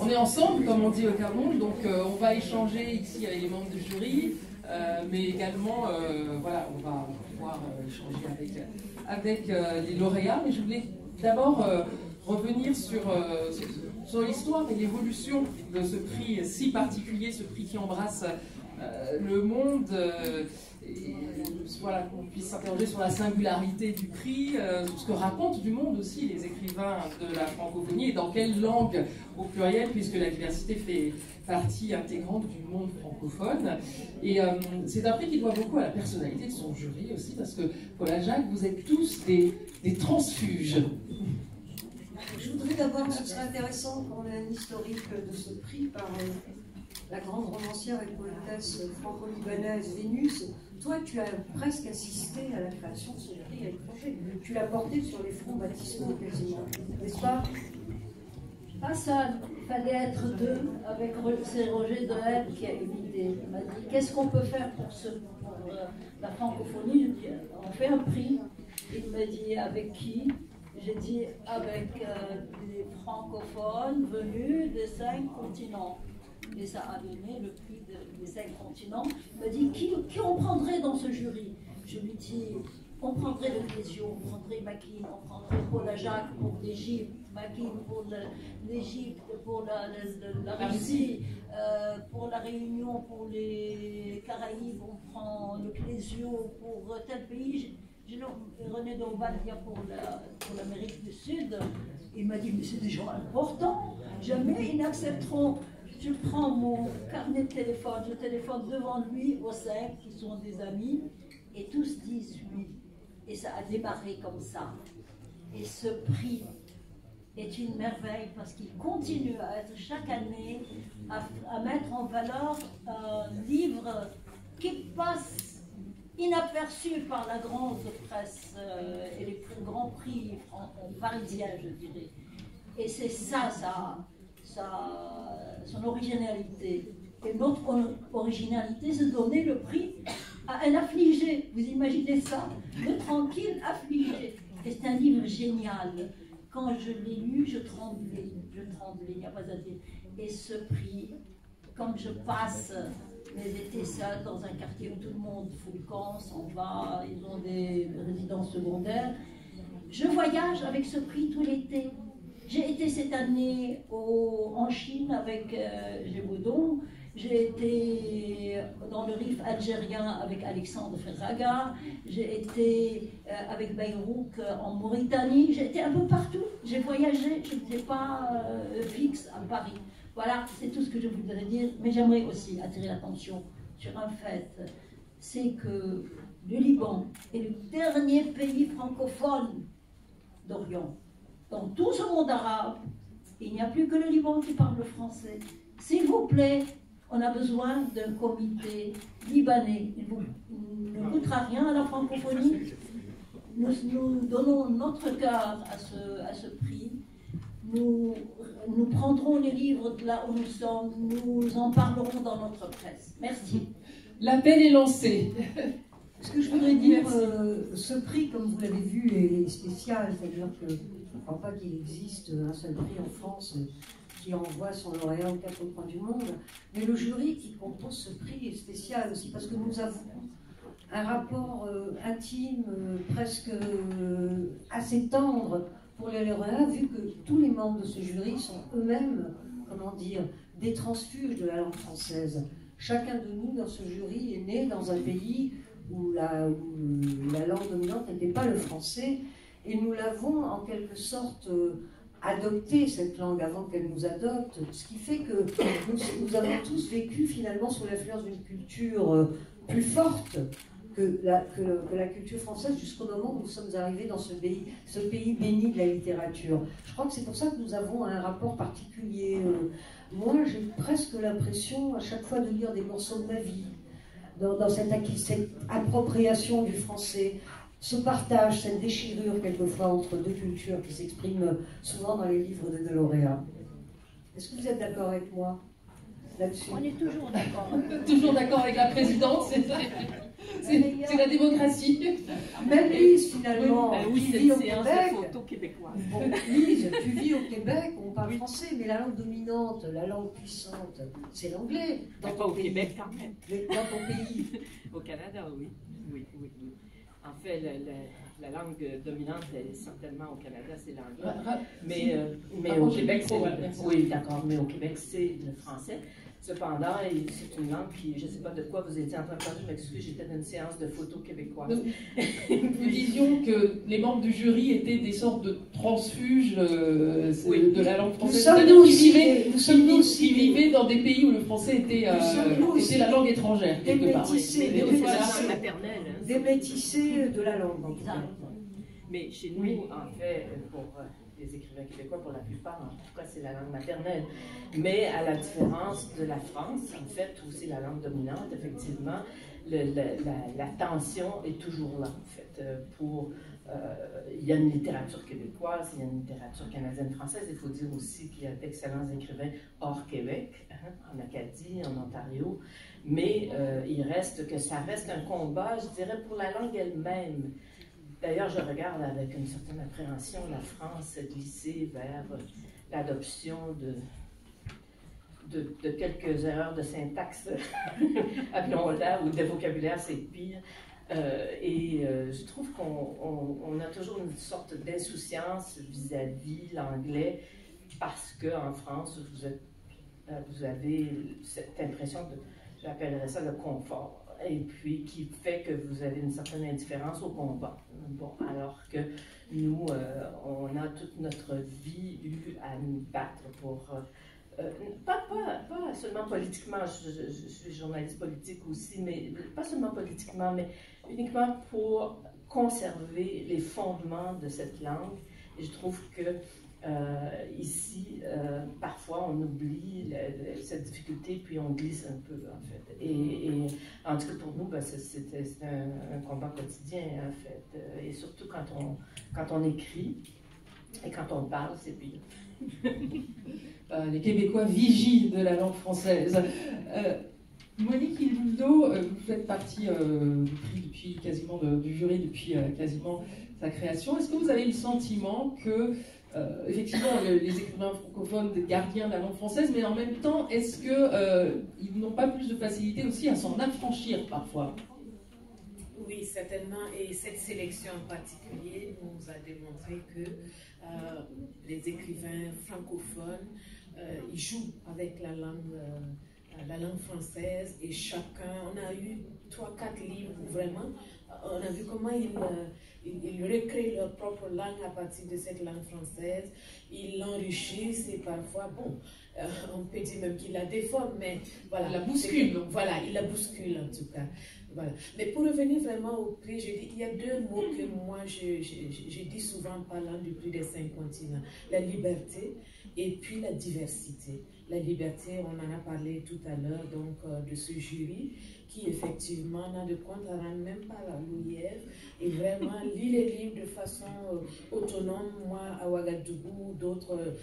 On est ensemble, comme on dit au Cameroun, donc on va échanger ici avec les membres du jury, mais également, voilà, on va pouvoir échanger avec les lauréats. Mais je voulais d'abord revenir sur l'histoire et l'évolution de ce prix si particulier, ce prix qui embrasse le monde. Et voilà, qu'on puisse s'interroger sur la singularité du prix, sur ce que racontent du monde aussi les écrivains de la francophonie et dans quelle langue au pluriel, puisque la diversité fait partie intégrante du monde francophone. Et c'est un prix qui doit beaucoup à la personnalité de son jury aussi, parce que Paula Jacques, vous êtes tous des transfuges. Je voudrais d'abord, ce serait intéressant qu'on ait un historique de ce prix par la grande romancière et poétesse franco-libanaise Vénus. Toi, tu as presque assisté à la création de ce prix à l'étranger. Tu l'as porté sur les fronts baptismaux quasiment, n'est-ce pas? Pas seul, il fallait être deux, avec c'est Roger Delhel qui a eu l'idée. Il m'a dit, qu'est-ce qu'on peut faire pour la francophonie? Je dis, on fait un prix. Il m'a dit, avec qui? J'ai dit, avec les francophones venus des 5 continents. Et ça a donné le prix des 5 continents. Il m'a dit, qui on prendrait dans ce jury? Je lui dis, on prendrait le Clésio, on prendrait Makin, on prendrait Paula Jacques pour l'Égypte, Makin pour l'Égypte, pour la Russie, pour la Réunion, pour les Caraïbes, on prend le Clésio pour tel pays. René Dorvaldia pour l'Amérique du Sud. Il m'a dit, mais c'est des gens importants, jamais ils n'accepteront. Je prends mon carnet de téléphone, je téléphone devant lui aux 5 qui sont des amis, et tous disent oui. Et ça a démarré comme ça. Et ce prix est une merveille parce qu'il continue à être chaque année à mettre en valeur un livre qui passe inaperçu par la grande presse et les plus grands prix parisiens, je dirais. Et c'est ça, son originalité. Et notre originalité, c'est de donner le prix à un affligé. Vous imaginez ça? Le tranquille affligé. Et c'est un livre génial. Quand je l'ai lu, je tremblais, il n'y a pas à dire. Et ce prix, comme je passe mes étés seuls dans un quartier où tout le monde fout le camp, s'en va, ils ont des résidences secondaires, je voyage avec ce prix tout l'été. J'ai été cette année en Chine avec Gévaudan, j'ai été dans le Rif algérien avec Alexandre Ferraga, j'ai été avec Beyrouth en Mauritanie, j'ai été un peu partout, j'ai voyagé, je n'étais pas fixe à Paris. Voilà, c'est tout ce que je voudrais dire, mais j'aimerais aussi attirer l'attention sur un fait, c'est que le Liban est le dernier pays francophone d'Orient. Dans tout ce monde arabe, il n'y a plus que le Liban qui parle le français. S'il vous plaît, on a besoin d'un comité libanais. Il ne coûtera rien à la francophonie. Nous donnons notre cœur à ce prix. Nous prendrons les livres de là où nous sommes, nous en parlerons dans notre presse. Merci. L'appel est lancé. Ce que je voudrais dire, ce prix, comme vous l'avez vu, est spécial. C'est-à-dire que je ne crois pas qu'il existe un seul prix en France qui envoie son lauréat aux 4 coins du monde. Mais le jury qui compose ce prix est spécial aussi parce que nous avons un rapport intime, presque assez tendre pour les lauréats, vu que tous les membres de ce jury sont eux-mêmes, comment dire, des transfuges de la langue française. Chacun de nous dans ce jury est né dans un pays où la langue dominante n'était pas le français, et nous l'avons en quelque sorte adopté, cette langue, avant qu'elle nous adopte, ce qui fait que nous avons tous vécu finalement sous l'influence d'une culture plus forte que la culture française jusqu'au moment où nous sommes arrivés dans ce pays béni de la littérature. Je crois que c'est pour ça que nous avons un rapport particulier. Moi, j'ai presque l'impression à chaque fois de lire des morceaux de ma vie, dans cette appropriation du français, ce partage, cette déchirure quelquefois entre deux cultures qui s'expriment souvent dans les livres de lauréats. Est-ce que vous êtes d'accord avec moi? là-dessus. On est toujours d'accord. Toujours d'accord avec la présidente, c'est la démocratie. Même Lise, finalement, oui, qui c'est vit une au séance de Québec. photos québécoises. Bon, Lise, tu vis au Québec, on parle français, mais la langue dominante, la langue puissante, c'est l'anglais. Pas au Québec quand même. Mais dans ton pays. Au Canada, oui. Oui. En fait, la langue dominante, certainement au Canada, c'est l'anglais. Mais au Québec, oui, d'accord, mais au Québec, c'est le français. Cependant, c'est une langue qui, je ne sais pas de quoi vous étiez en train de parler, je m'excuse, j'étais dans une séance de photos québécoises. Nous disions que les membres du jury étaient des sortes de transfuges de la langue française. Nous qui vivaient dans des pays où le français était la langue étrangère, quelque part. Des métissés de la langue. Mais chez nous, en fait, pour les écrivains québécois, pour la plupart, en tout cas, c'est la langue maternelle. Mais à la différence de la France, en fait, où c'est la langue dominante, effectivement, la tension est toujours là, en fait. Il y a une littérature québécoise, il y a une littérature canadienne-française. Il faut dire aussi qu'il y a d'excellents écrivains hors Québec, en Acadie, en Ontario. Mais ça reste un combat, je dirais, pour la langue elle-même. D'ailleurs, je regarde avec une certaine appréhension la France glisser vers l'adoption de quelques erreurs de syntaxe, appelons-la, ou de vocabulaire, c'est pire. Je trouve qu'on a toujours une sorte d'insouciance vis-à-vis l'anglais, parce qu'en France, vous avez cette impression j'appellerais ça le confort, et puis qui fait que vous avez une certaine indifférence au combat. Bon, alors que nous, on a toute notre vie eu à nous battre pour... pas seulement politiquement, je suis journaliste politique aussi, mais pas seulement politiquement, mais uniquement pour conserver les fondements de cette langue. Et je trouve que ici, parfois, on oublie cette difficulté, puis on glisse un peu, en fait. Et en tout cas, pour nous, c'est un combat quotidien, en fait. Et surtout quand on écrit et quand on parle, c'est pire. Les Québécois vigilent de la langue française. Monique Hildo, vous faites partie du jury depuis quasiment sa création. Est-ce que vous avez le sentiment que effectivement, les écrivains francophones, des gardiens de la langue française, mais en même temps, est-ce qu'ils n'ont pas plus de facilité aussi à s'en affranchir parfois? Oui, certainement. Et cette sélection en particulier nous a démontré que les écrivains francophones, ils jouent avec la langue française, et chacun, on a eu 3-4 livres où vraiment, on a vu comment ils recréent leur propre langue à partir de cette langue française, ils l'enrichissent, et parfois, on peut dire même qu'ils la déforment, mais voilà. La bouscule. Voilà, ils la bousculent en tout cas. Voilà. Mais pour revenir vraiment au prix, je dis, il y a 2 mots que moi je dis souvent en parlant du prix des 5 continents. La liberté et puis la diversité. La liberté, on en a parlé tout à l'heure, donc de ce jury qui effectivement n'a de compte à rendre même pas la loulière, et vraiment lit les livres de façon autonome. Moi à Ouagadougou, d'autres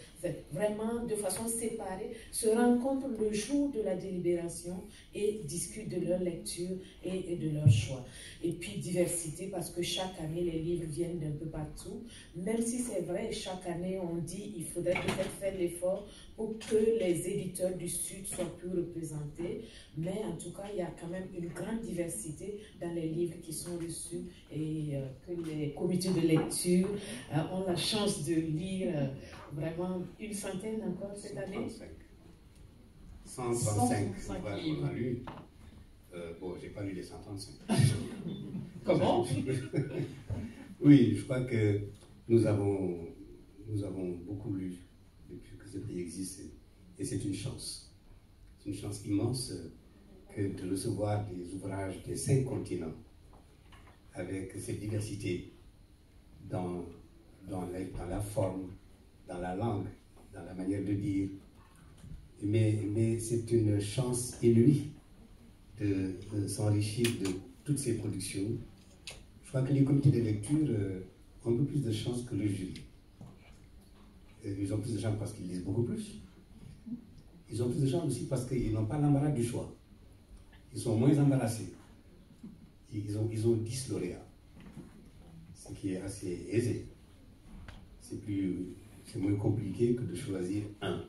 vraiment de façon séparée se rencontrent le jour de la délibération et discutent de leur lecture et de leur choix. Et puis diversité, parce que chaque année les livres viennent d'un peu partout, même si c'est vrai, chaque année on dit il faudrait peut-être faire l'effort pour que les éditeurs du Sud soient plus représentés, mais en tout cas il y a quand même une grande diversité dans les livres qui sont reçus, et que les comités de lecture ont la chance de lire vraiment une centaine encore cette année. 135 on a lu. Bon, j'ai pas lu les 135. Comment? Oui, je crois que nous avons beaucoup lu depuis que ce pays existe, et c'est une chance. C'est une chance immense que de recevoir des ouvrages des 5 continents avec cette diversité dans la forme, dans la langue, dans la manière de dire. Mais c'est une chance inouïe de s'enrichir de toutes ces productions. Je crois que les comités de lecture ont un peu plus de chance que le jury. Ils ont plus de chance parce qu'ils lisent beaucoup plus. Ils ont plus de chance aussi parce qu'ils n'ont pas l'embarras du choix. Ils sont moins embarrassés. Ils ont 10 lauréats, ce qui est assez aisé. C'est moins compliqué que de choisir un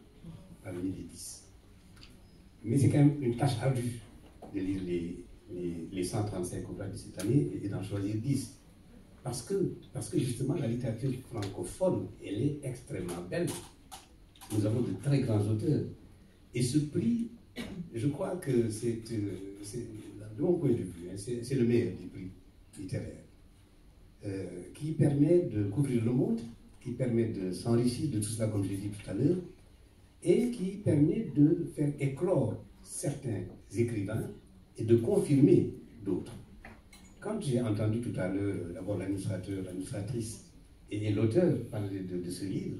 parmi les 10. Mais c'est quand même une tâche ardue de lire les 135 ouvrages de cette année et d'en choisir 10. Parce que justement, la littérature francophone, elle est extrêmement belle. Nous avons de très grands auteurs. Et ce prix, je crois que c'est de mon point de vue, hein, c'est le meilleur des prix littéraires, qui permet de couvrir le monde, qui permet de s'enrichir de tout cela, comme j'ai dit tout à l'heure, et qui permet de faire éclore certains écrivains et de confirmer d'autres. Quand j'ai entendu tout à l'heure d'abord l'administrateur, l'administratrice et l'auteur parler de ce livre,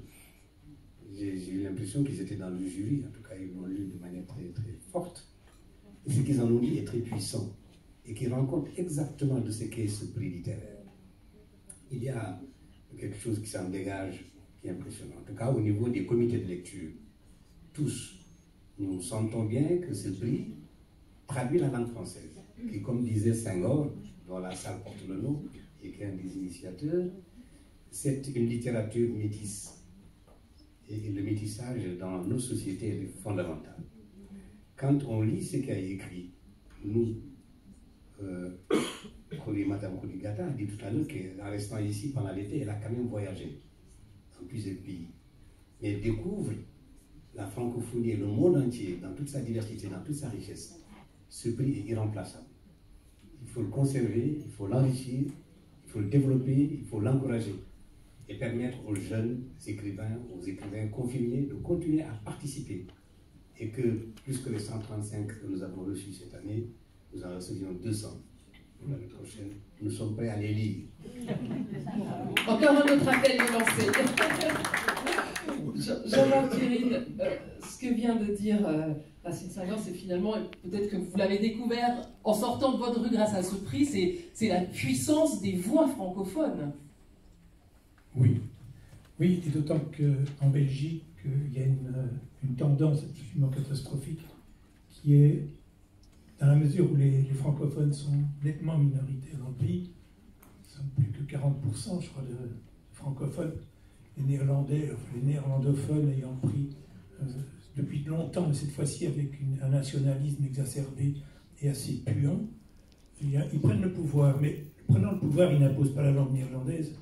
j'ai eu l'impression qu'ils étaient dans le jury, en tout cas ils l'ont lu de manière très, très forte. Et ce qu'ils en ont dit est très puissant et qui rend compte exactement de ce qu'est ce prix littéraire. Il y a quelque chose qui s'en dégage qui est impressionnant. En tout cas, au niveau des comités de lecture, tous, nous sentons bien que ce prix traduit la langue française, qui, comme disait Senghor, dont la salle porte le nom, et qui est un des initiateurs, c'est une littérature métisse. Et le métissage dans nos sociétés est fondamental. Quand on lit ce qu'il a écrit, nous, Madame Kouligata a dit tout à l'heure qu'en restant ici pendant l'été, elle a quand même voyagé dans plusieurs pays. Mais elle découvre la francophonie et le monde entier, dans toute sa diversité, dans toute sa richesse. Ce prix est irremplaçable. Il faut le conserver, il faut l'enrichir, il faut le développer, il faut l'encourager et permettre aux jeunes écrivains, aux écrivains confirmés de continuer à participer. Et que, plus que les 135 que nous avons reçus cette année, nous en recevions 200 pour l'année prochaine. Nous sommes prêts à les lire. Encore un autre appel est lancé. Jean-Marc Thierry, ce que vient de dire Racine Senghor, c'est finalement, peut-être que vous l'avez découvert en sortant de votre rue grâce à ce prix, c'est la puissance des voix francophones. Oui, et d'autant qu'en Belgique, il y a une tendance absolument catastrophique qui est, dans la mesure où les francophones sont nettement minoritaires dans le pays, ils sont plus que 40%, je crois, de francophones, les néerlandophones ayant pris depuis longtemps, mais cette fois-ci avec un nationalisme exacerbé et assez puant, ils prennent le pouvoir, mais prenant le pouvoir, ils n'imposent pas la langue néerlandaise,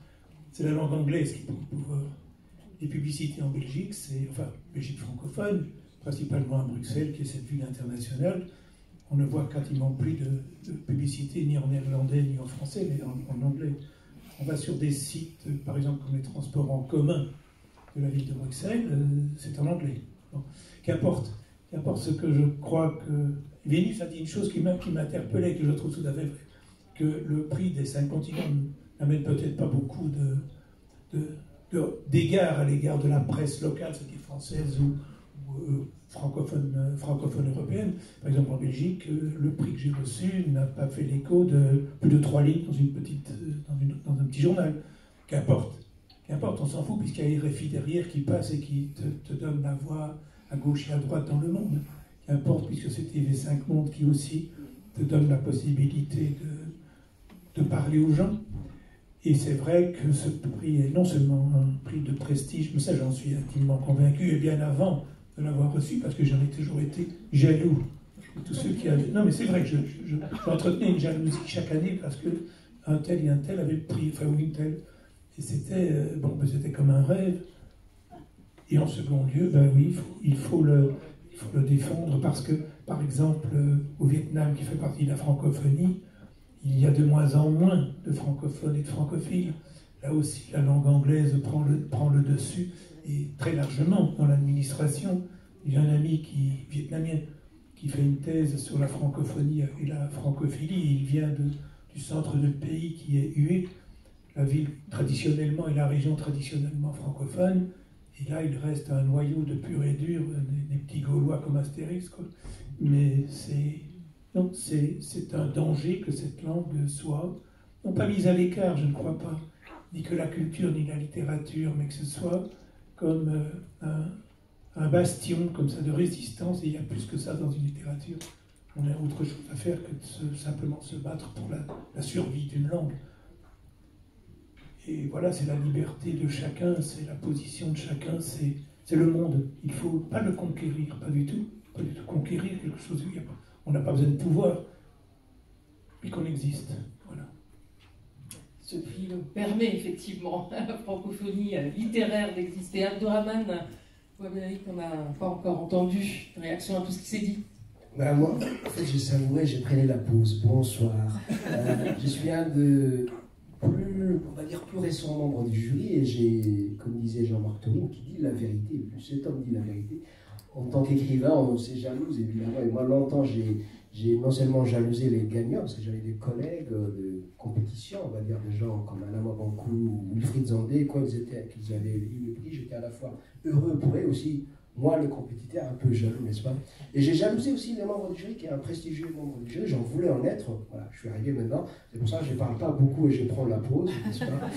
c'est la langue anglaise qui prend le pouvoir. Les publicités en Belgique, Belgique francophone, principalement à Bruxelles, qui est cette ville internationale, on ne voit quasiment plus de publicité ni en néerlandais ni en français, mais en anglais. On va sur des sites, par exemple comme les transports en commun de la ville de Bruxelles, c'est en anglais. Bon. Qu'importe ce que je crois que... Vénus a dit une chose qui m'interpellait, que je trouve tout à fait vrai, que le prix des 5 continents n'amène peut-être pas beaucoup d'égards à l'égard de la presse locale, c'est-à-dire française ou francophone européenne. Par exemple, en Belgique, le prix que j'ai reçu n'a pas fait l'écho de plus de 3 lignes dans un petit journal. Qu'importe, on s'en fout, puisqu'il y a RFI derrière qui passe et qui te donne la voix à gauche et à droite dans le monde. Qu'importe, puisque c'est TV5 Monde qui aussi te donne la possibilité de parler aux gens. Et c'est vrai que ce prix est non seulement un prix de prestige, mais ça j'en suis intimement convaincu, et bien avant de l'avoir reçu, parce que j'en ai toujours été jaloux. Tous ceux qui avaient... Non mais c'est vrai que j'entretenais une jalousie chaque année, parce que un tel et un tel avaient pris, ou une telle. Et c'était c'était comme un rêve. Et en second lieu, oui, il faut le défendre, parce que, par exemple, au Vietnam, qui fait partie de la francophonie, il y a de moins en moins de francophones et de francophiles. Là aussi, la langue anglaise prend le dessus, et très largement dans l'administration. Il y a un ami vietnamien qui fait une thèse sur la francophonie et la francophilie. Il vient du centre du pays qui est Hue, la ville traditionnellement et la région traditionnellement francophone. Et là, il reste un noyau de pur et dur, des petits Gaulois comme Astérix, quoi. Mais c'est un danger que cette langue soit, non pas mise à l'écart, je ne crois pas, ni que la culture ni la littérature, mais que ce soit comme un bastion comme ça de résistance, et il y a plus que ça dans une littérature. On a autre chose à faire que de simplement se battre pour la survie d'une langue. Et voilà, c'est la liberté de chacun, c'est la position de chacun, c'est le monde. Il ne faut pas le conquérir, pas du tout. Pas du tout conquérir quelque chose. On n'a pas besoin de pouvoir, mais qu'on existe. Voilà. Ce prix le permet effectivement à la francophonie littéraire d'exister. Abdourahmane, Ouamérique, on n'a pas encore entendu une réaction à tout ce qui s'est dit. Ben moi, en fait, j'ai savouré, j'ai pris la pause. Bonsoir. Je suis un de plus récent membre du jury et j'ai, comme disait Jean-Marc Torine, qui dit la vérité. Cet homme dit la vérité. En tant qu'écrivain, on s'est jalouse évidemment. Et moi, longtemps, j'ai non seulement jalousé les gagnants, parce que j'avais des collègues de compétition, on va dire des gens comme Alain Mabankou ou Wilfried Zandé, quand qu'ils avaient eu le prix, j'étais à la fois heureux pour eux aussi. Moi, le compétiteur, un peu jaloux, n'est-ce pas? Et j'ai jalousé aussi les membres du jury, qui est un prestigieux membre du jury. J'en voulais en être. Voilà, je suis arrivé maintenant. C'est pour ça que je ne parle pas beaucoup et je prends la pause, n'est-ce pas?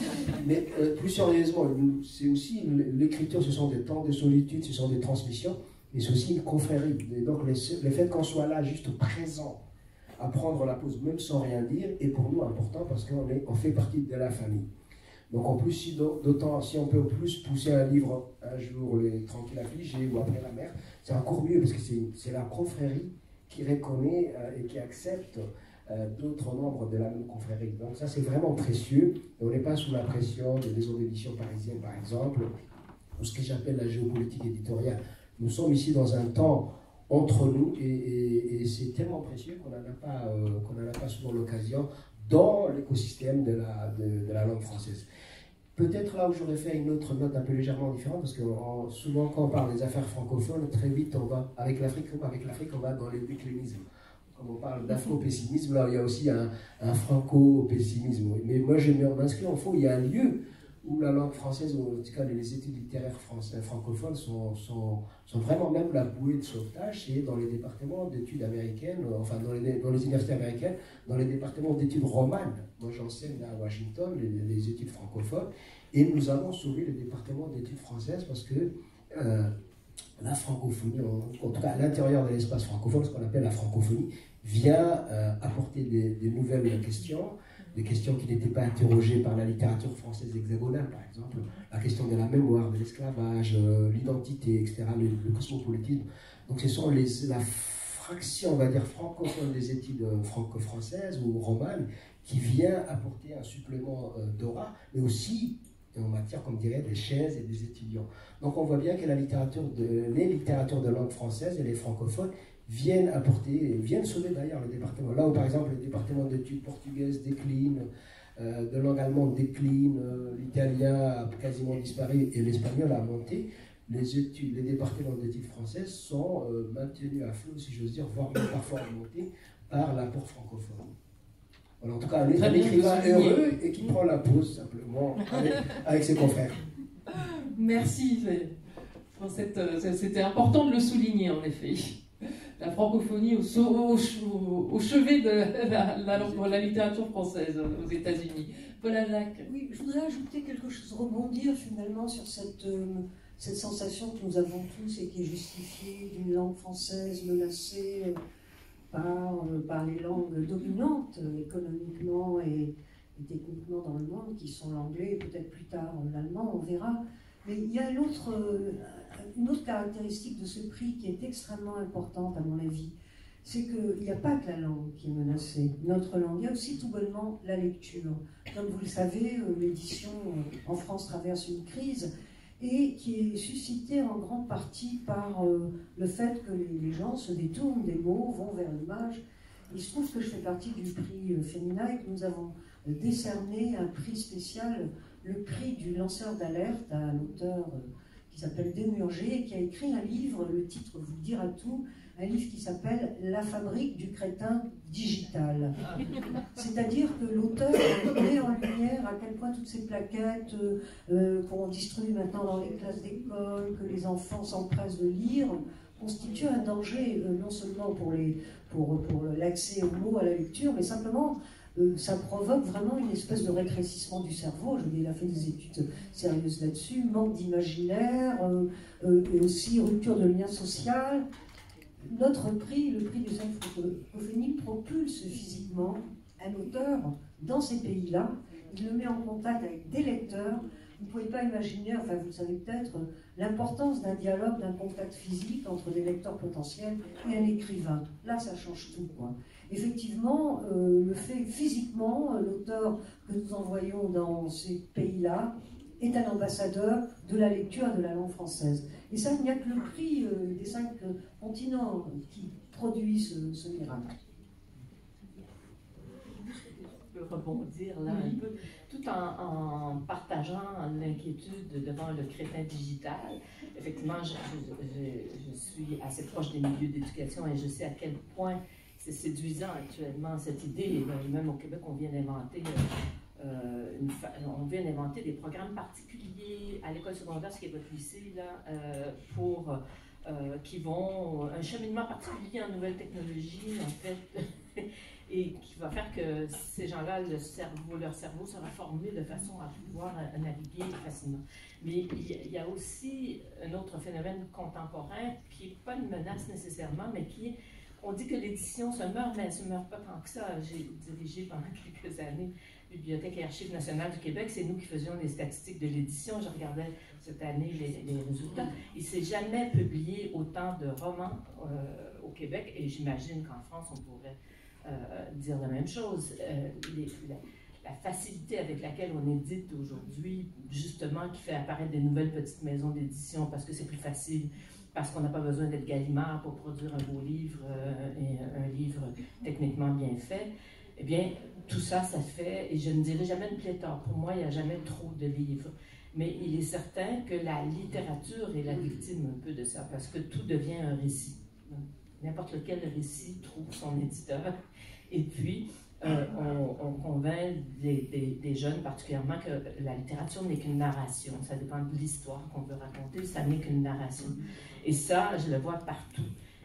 Mais plus sérieusement, c'est aussi l'écriture, ce sont des temps de solitude, ce sont des transmissions, mais c'est aussi une confrérie. Et donc, le fait qu'on soit là, juste présent, à prendre la pause, même sans rien dire, est pour nous important parce qu'on fait partie de la famille. Donc en plus, d'autant si on peut plus pousser un livre un jour, les Tranquilles affligés ou Après la mer, c'est encore mieux parce que c'est la confrérie qui reconnaît et qui accepte d'autres membres de la même confrérie. Donc ça c'est vraiment précieux. Et on n'est pas sous la pression des maisons d'édition parisiennes par exemple, ou ce que j'appelle la géopolitique éditoriale. Nous sommes ici dans un temps entre nous et c'est tellement précieux qu'on n'en a pas souvent l'occasion dans l'écosystème de la langue française. Peut-être là où j'aurais fait une autre note un peu légèrement différente, parce que souvent quand on parle des affaires francophones, très vite on va, avec l'Afrique on va dans les déclinismes. Comme on parle d'afro-pessimisme, là il y a aussi un franco-pessimisme. Mais moi je m'inscris en faux, il y a un lieu où la langue française, ou en tout cas les études littéraires francophones sont vraiment même la bouée de sauvetage, c'est dans les départements d'études américaines, enfin dans les universités américaines, dans les départements d'études romanes. Moi j'enseigne à Washington les études francophones, et nous avons sauvé le département d'études françaises parce que la francophonie, en tout cas à l'intérieur de l'espace francophone, ce qu'on appelle la francophonie, vient apporter des nouvelles questions, des questions qui n'étaient pas interrogées par la littérature française hexagonale, par exemple, la question de la mémoire, de l'esclavage, l'identité, etc., le cosmopolitisme. Donc ce sont la fraction, on va dire, francophone des études franco-françaises ou romanes qui vient apporter un supplément d'aura, mais aussi en matière, comme dirait, des chaises et des étudiants. Donc on voit bien que les littératures de langue française et les francophones viennent sauver d'ailleurs le département. Là où par exemple le département d'études portugaises décline, de langue allemande décline, l'italien a quasiment disparu et l'espagnol a monté, les départements d'études françaises sont maintenus à flot, si j'ose dire, voire même parfois augmentés par l'apport francophone. Voilà, en tout cas, un écrivain heureux et qui prend la pause simplement avec ses confrères. Merci. C'était important de le souligner en effet. La francophonie au chevet de la littérature française aux États-Unis. Paul Alac. Oui, je voudrais ajouter quelque chose, rebondir finalement sur cette sensation que nous avons tous et qui est justifiée d'une langue française menacée par les langues dominantes économiquement et techniquement dans le monde, qui sont l'anglais et peut-être plus tard l'allemand, on verra. Mais il y a une autre caractéristique de ce prix qui est extrêmement importante à mon avis, c'est qu'il n'y a pas que la langue qui est menacée, notre langue, il y a aussi tout bonnement la lecture. Comme vous le savez, l'édition en France traverse une crise et qui est suscitée en grande partie par le fait que les gens se détournent des mots, vont vers l'image. Il se trouve que je fais partie du prix féminin et que nous avons décerné un prix spécial, le prix du lanceur d'alerte à un auteur qui s'appelle Demurger et qui a écrit un livre, le titre vous le dira tout, un livre qui s'appelle « La fabrique du crétin digital ». C'est-à-dire que l'auteur met en lumière à quel point toutes ces plaquettes qu'on distribue maintenant dans les classes d'école, que les enfants s'empressent de lire, constituent un danger non seulement pour l'accès aux mots, à la lecture, mais simplement ça provoque vraiment une espèce de rétrécissement du cerveau. Je veux dire, il a fait des études sérieuses là-dessus, manque d'imaginaire, et aussi rupture de lien social. Notre prix, le prix du francophonie, propulse physiquement un auteur dans ces pays-là. Il le met en contact avec des lecteurs. Vous ne pouvez pas imaginer, enfin vous le savez peut-être, l'importance d'un dialogue, d'un contact physique entre des lecteurs potentiels et un écrivain. Là, ça change tout, quoi. Effectivement, le fait physiquement, l'auteur que nous envoyons dans ces pays-là est un ambassadeur de la lecture et de la langue française. Et ça, il n'y a que le prix des 5 continents qui produit ce miracle. Je peux rebondir là un peu, tout en partageant l'inquiétude devant le crétin digital. Effectivement, je suis assez proche des milieux d'éducation et je sais à quel point c'est séduisant actuellement cette idée. Même au Québec, on vient d'inventer des programmes particuliers à l'école secondaire, ce qui est votre lycée, là, qui vont, un cheminement particulier en nouvelles technologies, en fait, et qui va faire que ces gens-là, leur cerveau sera formé de façon à pouvoir naviguer facilement. Mais il y a aussi un autre phénomène contemporain qui n'est pas une menace nécessairement, mais qui est, on dit que l'édition se meurt, mais elle ne se meurt pas tant que ça. J'ai dirigé pendant quelques années Bibliothèque et Archives nationales du Québec. C'est nous qui faisions les statistiques de l'édition. Je regardais cette année les résultats. Il ne s'est jamais publié autant de romans au Québec, et j'imagine qu'en France, on pourrait dire la même chose. La facilité avec laquelle on édite aujourd'hui, justement, qui fait apparaître des nouvelles petites maisons d'édition parce que c'est plus facile, parce qu'on n'a pas besoin d'être Gallimard pour produire un beau livre et un livre techniquement bien fait, eh bien, tout ça, ça fait, et je ne dirais jamais une pléthore. Pour moi, il n'y a jamais trop de livres. Mais il est certain que la littérature est la victime un peu de ça, parce que tout devient un récit. N'importe lequel récit trouve son éditeur. Et puis, on convainc des jeunes particulièrement que la littérature n'est qu'une narration. Ça dépend de l'histoire qu'on veut raconter, ça n'est qu'une narration. Et ça, je le vois partout.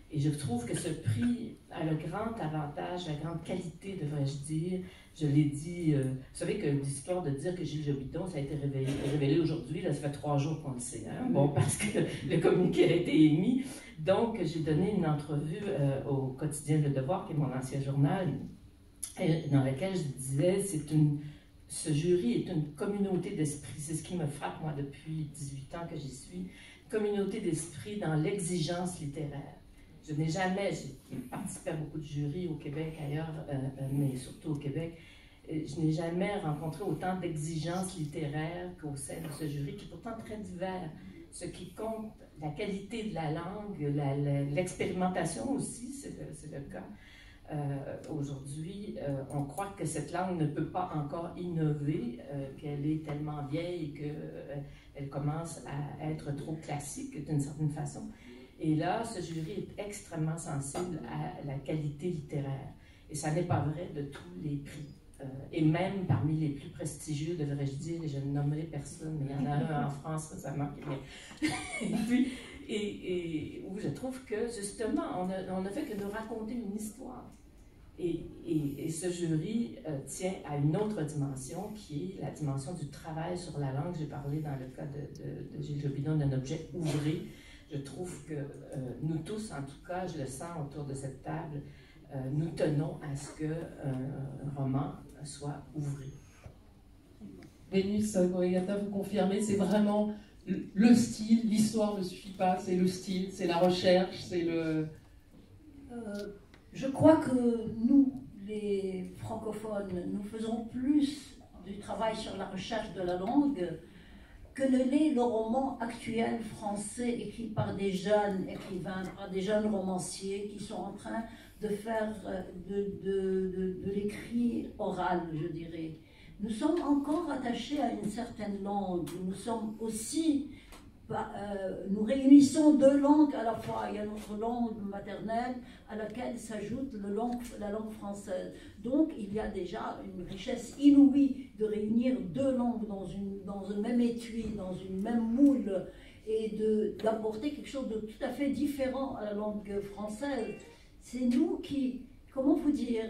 Et je trouve que ce prix a le grand avantage, la grande qualité, devrais-je dire. Je l'ai dit, vous savez que l'histoire de dire que Gilles Jobiton, ça a été révélé aujourd'hui, là, ça fait 3 jours qu'on le sait, hein? Bon, parce que le communiqué a été émis. Donc, j'ai donné une entrevue au quotidien Le Devoir, qui est mon ancien journal, dans laquelle je disais, ce jury est une communauté d'esprit. C'est ce qui me frappe, moi, depuis 18 ans que j'y suis. Communauté d'esprit dans l'exigence littéraire. Je n'ai jamais, j'ai participé à beaucoup de jurys au Québec, ailleurs, mais surtout au Québec, je n'ai jamais rencontré autant d'exigences littéraires qu'au sein de ce jury, qui est pourtant très divers. Ce qui compte, la qualité de la langue, l'expérimentation aussi, c'est le cas. Aujourd'hui, on croit que cette langue ne peut pas encore innover, qu'elle est tellement vieille qu'elle commence à être trop classique d'une certaine façon. Et là, ce jury est extrêmement sensible à la qualité littéraire. Et ça n'est pas vrai de tous les prix. Et même parmi les plus prestigieux, devrais-je dire, et je ne nommerai personne, mais il y en a un en France récemment qui vient. Et où je trouve que, justement, on ne fait que nous raconter une histoire. Et ce jury tient à une autre dimension, qui est la dimension du travail sur la langue. J'ai parlé dans le cas de Gilles Jobiton d'un objet ouvré. Je trouve que nous tous, en tout cas, je le sens autour de cette table, nous tenons à ce qu'un roman soit ouvert. Vénus Corrigata, vous confirmez, c'est vraiment le style, l'histoire ne suffit pas, c'est le style, c'est la recherche, c'est le... Je crois que nous, les francophones, nous faisons plus du travail sur la recherche de la langue que ne l'est le roman actuel français écrit par des jeunes écrivains, par des jeunes romanciers qui sont en train de faire de l'écrit oral, je dirais. Nous sommes encore attachés à une certaine langue. Nous sommes aussi, nous réunissons 2 langues à la fois. Il y a notre langue maternelle à laquelle s'ajoute la langue française. Donc il y a déjà une richesse inouïe de réunir 2 langues dans un même étui, dans une même moule, et d'apporter quelque chose de tout à fait différent à la langue française. C'est nous qui, comment vous dire,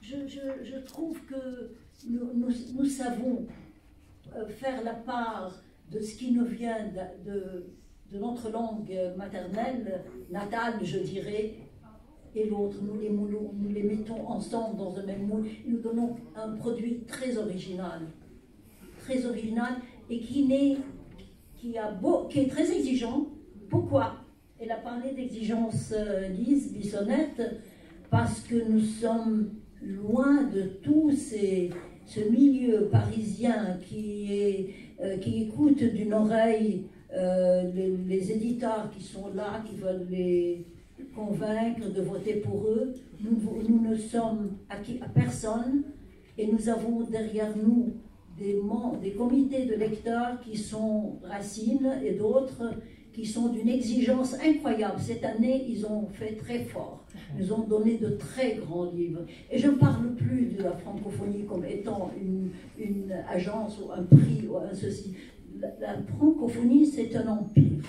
je trouve que nous savons faire la part de ce qui nous vient de notre langue maternelle, natale, je dirais, et l'autre, nous les mettons ensemble dans un même moule, et nous donnons un produit très original et qui est très exigeant. Pourquoi? Elle a parlé d'exigence, Lise Bissonnette, parce que nous sommes loin de tout ce milieu parisien qui écoute d'une oreille les éditeurs qui sont là, qui veulent les convaincre de voter pour eux. Nous ne sommes acquis à personne, et nous avons derrière nous des comités de lecteurs qui sont Racine et d'autres qui sont d'une exigence incroyable. Cette année, ils ont fait très fort. Ils ont donné de très grands livres. Et je ne parle plus de la francophonie comme étant une agence ou un prix ou un ceci. La francophonie, c'est un empire.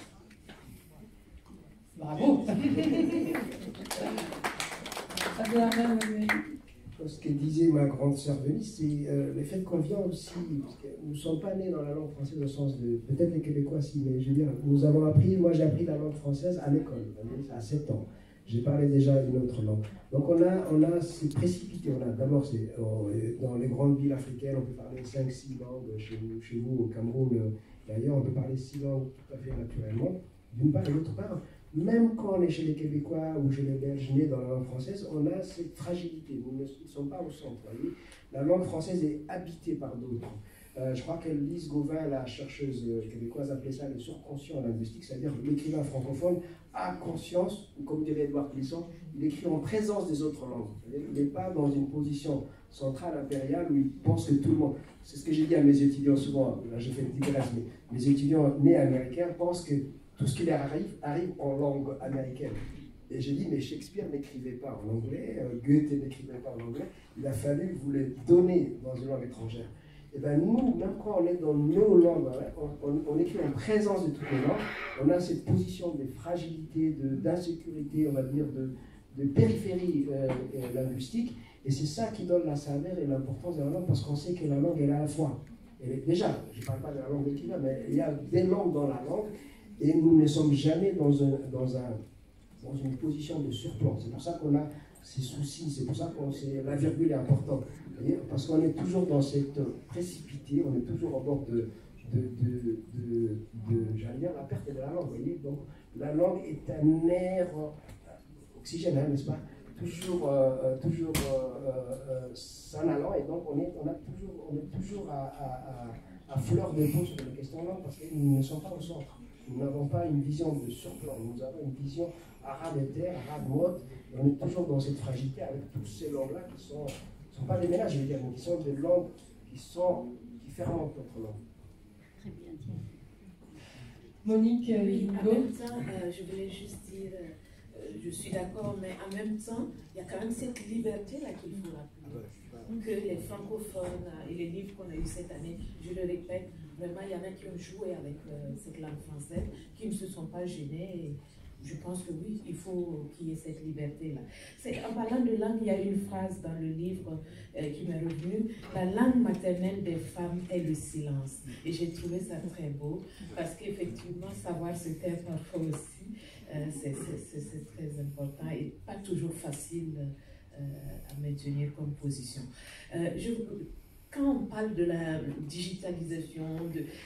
Bravo. Ce que disait ma grande sœur Venise, c'est le fait qu'on vient aussi, parce que nous ne sommes pas nés dans la langue française au sens de, peut-être les Québécois si, mais je veux dire, nous avons appris, moi j'ai appris la langue française à l'école, à 7 ans. J'ai parlé déjà une autre langue. Donc on a c'est précipité, d'abord dans les grandes villes africaines, on peut parler 5-6 langues, chez vous au Cameroun et ailleurs, on peut parler 6 langues tout à fait naturellement, d'une part, et d'autre part, même quand on est chez les Québécois ou chez les Belges nés dans la langue française, on a cette fragilité. Nous ne sommes pas au centre. Voyez. La langue française est habitée par d'autres. Je crois que Lise Gauvin, la chercheuse québécoise, appelait ça le surconscient linguistique, c'est-à-dire l'écrivain francophone a conscience, ou comme dirait Édouard Clisson, il écrit en présence des autres langues. Il n'est pas dans une position centrale impériale où il pense que tout le monde. C'est ce que j'ai dit à mes étudiants souvent, là j'ai fait une digresse, mais mes étudiants nés américains pensent que tout ce qui leur arrive en langue américaine. Et j'ai dit, mais Shakespeare n'écrivait pas en anglais, Goethe n'écrivait pas en anglais, il a fallu vous les donner dans une langue étrangère. Et bien nous, même quand on est dans nos langues, on écrit en présence de toutes les langues, on a cette position de fragilité, d'insécurité, on va dire, de périphérie linguistique, et c'est ça qui donne la saveur et l'importance de la langue, parce qu'on sait que la langue, elle est à la fois. Déjà, je ne parle pas de la langue d'écrivain, mais il y a des langues dans la langue, et nous ne sommes jamais dans une position de surplomb. C'est pour ça qu'on a ces soucis, c'est pour ça que la virgule est importante. Parce qu'on est toujours dans cette précipité, on est toujours au bord j'allais dire, la perte de la langue. Voyez. Donc la langue est un air oxygène, n'est-ce pas? Toujours s'en allant, et donc on est toujours à fleur de peau sur les questions de langue, parce que nous ne sommes pas au centre. Nous n'avons pas une vision de surplomb, nous avons une vision arabe éther, arabe mode, et on est toujours dans cette fragilité avec toutes ces langues-là qui sont pas des ménages, je veux dire, mais qui sont des langues qui fermentent notre langue. Très bien dit. Monique, oui, en même temps, je voulais juste dire, je suis d'accord, mais en même temps, il y a quand même cette liberté-là qu'il faut rappeler. Que les francophones et les livres qu'on a eu cette année, je le répète, vraiment, il y en a qui ont joué avec cette langue française, qui ne se sont pas gênés. Et je pense que oui, il faut qu'il y ait cette liberté-là. En parlant de langue, il y a une phrase dans le livre qui m'est revenue. La langue maternelle des femmes est le silence. Et j'ai trouvé ça très beau, parce qu'effectivement, savoir se taire parfois aussi, c'est très important et pas toujours facile à maintenir comme position. Quand on parle de la digitalisation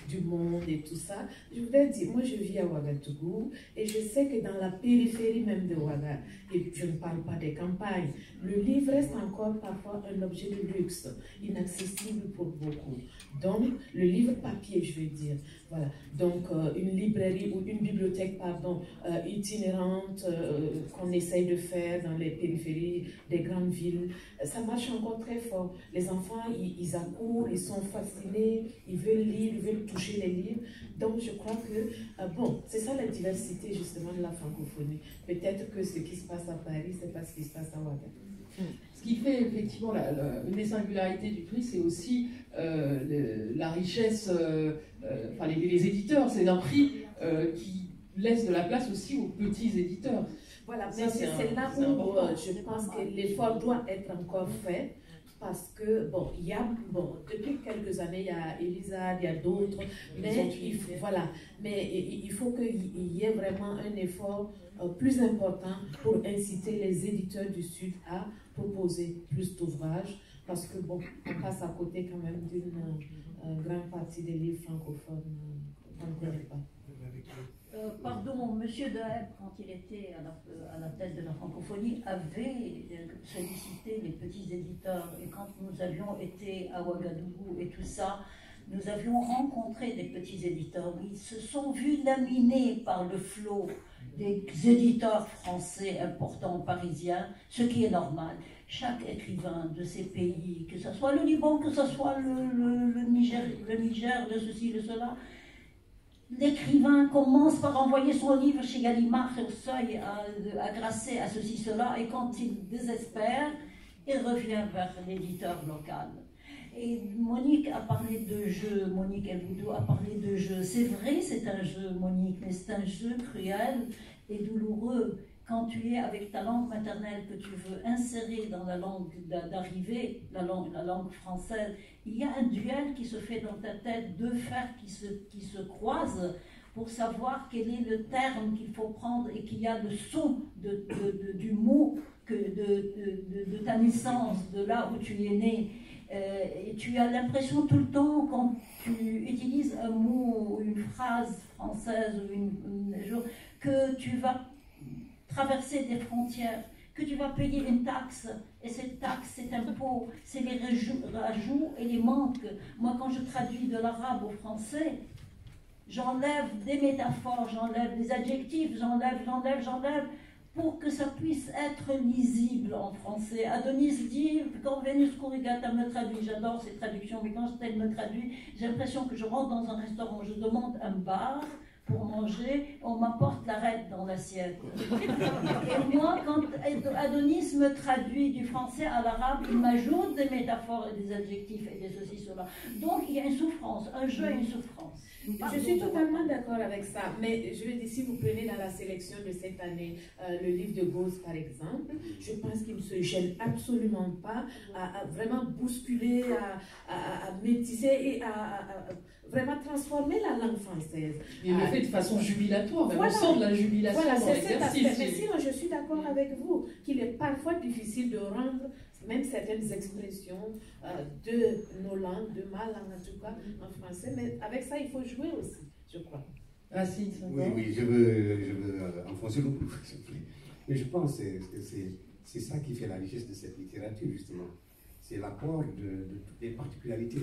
du monde et tout ça, je voudrais dire, moi je vis à Ouagadougou et je sais que dans la périphérie même de Ouaga, et je ne parle pas des campagnes, le livre reste encore parfois un objet de luxe, inaccessible pour beaucoup. Donc, le livre papier, je veux dire, voilà. Donc, une librairie ou une bibliothèque, pardon, itinérante qu'on essaye de faire dans les périphéries des grandes villes, ça marche encore très fort. Les enfants, ils accourent, ils sont fascinés, ils veulent lire, ils veulent toucher les livres. Donc, je crois que, bon, c'est ça la diversité justement de la francophonie. Peut-être que ce qui se passe à Paris, c'est pas ce qui se passe à Ouaga. Ce qui fait effectivement une des singularités du prix, c'est aussi la richesse, enfin les éditeurs, c'est un prix qui laisse de la place aussi aux petits éditeurs. Voilà, Ça, mais c'est c'est là où je pense que l'effort doit être encore fait. Parce que, bon, depuis quelques années, il y a Elisa, il y a d'autres, mais il faut qu'il y ait vraiment un effort plus important pour inciter les éditeurs du Sud à proposer plus d'ouvrages, parce que, bon, on passe à côté quand même d'une grande partie des livres francophones qu'on ne connaît pas. Pardon, Monsieur Dehaene, quand il était à la tête de la francophonie, avait sollicité les petits éditeurs. Et quand nous avions été à Ouagadougou et tout ça, nous avions rencontré des petits éditeurs. Ils se sont vus laminés par le flot des éditeurs français importants parisiens, ce qui est normal. Chaque écrivain de ces pays, que ce soit le Liban, que ce soit le Niger, de ceci, de cela, l'écrivain commence par envoyer son livre chez Gallimard, au Seuil, à Grasset, à ceci, cela, et quand il désespère, il revient vers l'éditeur local. Et Monique a parlé de jeu, Monique Elboudou a parlé de jeu. C'est vrai, c'est un jeu, Monique, mais c'est un jeu cruel et douloureux. Quand tu es avec ta langue maternelle, que tu veux insérer dans la langue d'arrivée, la langue française, il y a un duel qui se fait dans ta tête, deux fers qui se croisent pour savoir quel est le terme qu'il faut prendre et qu'il y a le son du mot de ta naissance, de là où tu es né. Et tu as l'impression tout le temps, quand tu utilises un mot ou une phrase française, que tu vas traverser des frontières, que tu vas payer une taxe, et cette taxe, cet impôt, c'est les rajouts et les manques. Moi, quand je traduis de l'arabe au français, j'enlève des métaphores, j'enlève des adjectifs, j'enlève, pour que ça puisse être lisible en français. Adonis dit, quand Vénus Kourigata me traduit, j'adore ces traductions, mais quand elle me traduit, j'ai l'impression que je rentre dans un restaurant, je demande un bar pour manger, on m'apporte l'arête dans l'assiette. Et moi, quand Adonis me traduit du français à l'arabe, il m'ajoute des métaphores et des adjectifs et des ceci, cela. Donc il y a une souffrance, un jeu et une souffrance. Je suis totalement d'accord avec ça, mais je veux dire, si vous prenez dans la sélection de cette année le livre de Gauze par exemple, je pense qu'il ne se gêne absolument pas à vraiment bousculer, à métisser et à vraiment transformer la langue française. Il le fait de façon jubilatoire, mais voilà. On sent de la jubilation voilà, dans l'exercice. Mais sinon, je suis d'accord avec vous qu'il est parfois difficile de rendre même certaines expressions de nos langues, de ma langue en tout cas, en français, mais avec ça, il faut jouer aussi, je crois. Racine, oui, je veux enfoncer le clou, s'il vous plaît. Mais je pense que c'est ça qui fait la richesse de cette littérature, justement. C'est l'apport de toutes les particularités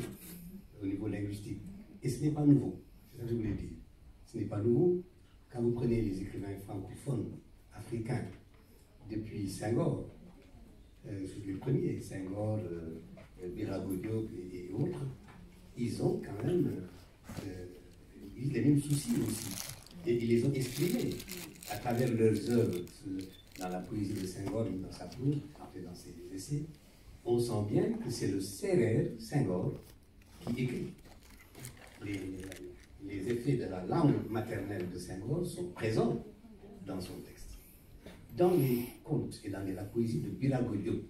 au niveau linguistique. Et ce n'est pas nouveau, c'est ça que je voulais dire. Ce n'est pas nouveau. Quand vous prenez les écrivains francophones africains, depuis Senghor, je suis le premier, Senghor, Birago Diop et autres, ils ont quand même les mêmes soucis aussi. Et ils les ont exprimés à travers leurs œuvres, dans la poésie de Senghor, dans sa prose, dans ses essais. On sent bien que c'est le Sérère, Senghor, qui écrit. Les effets de la langue maternelle de Senghor sont présents dans son texte. Dans les contes et dans la poésie de Birago Diop.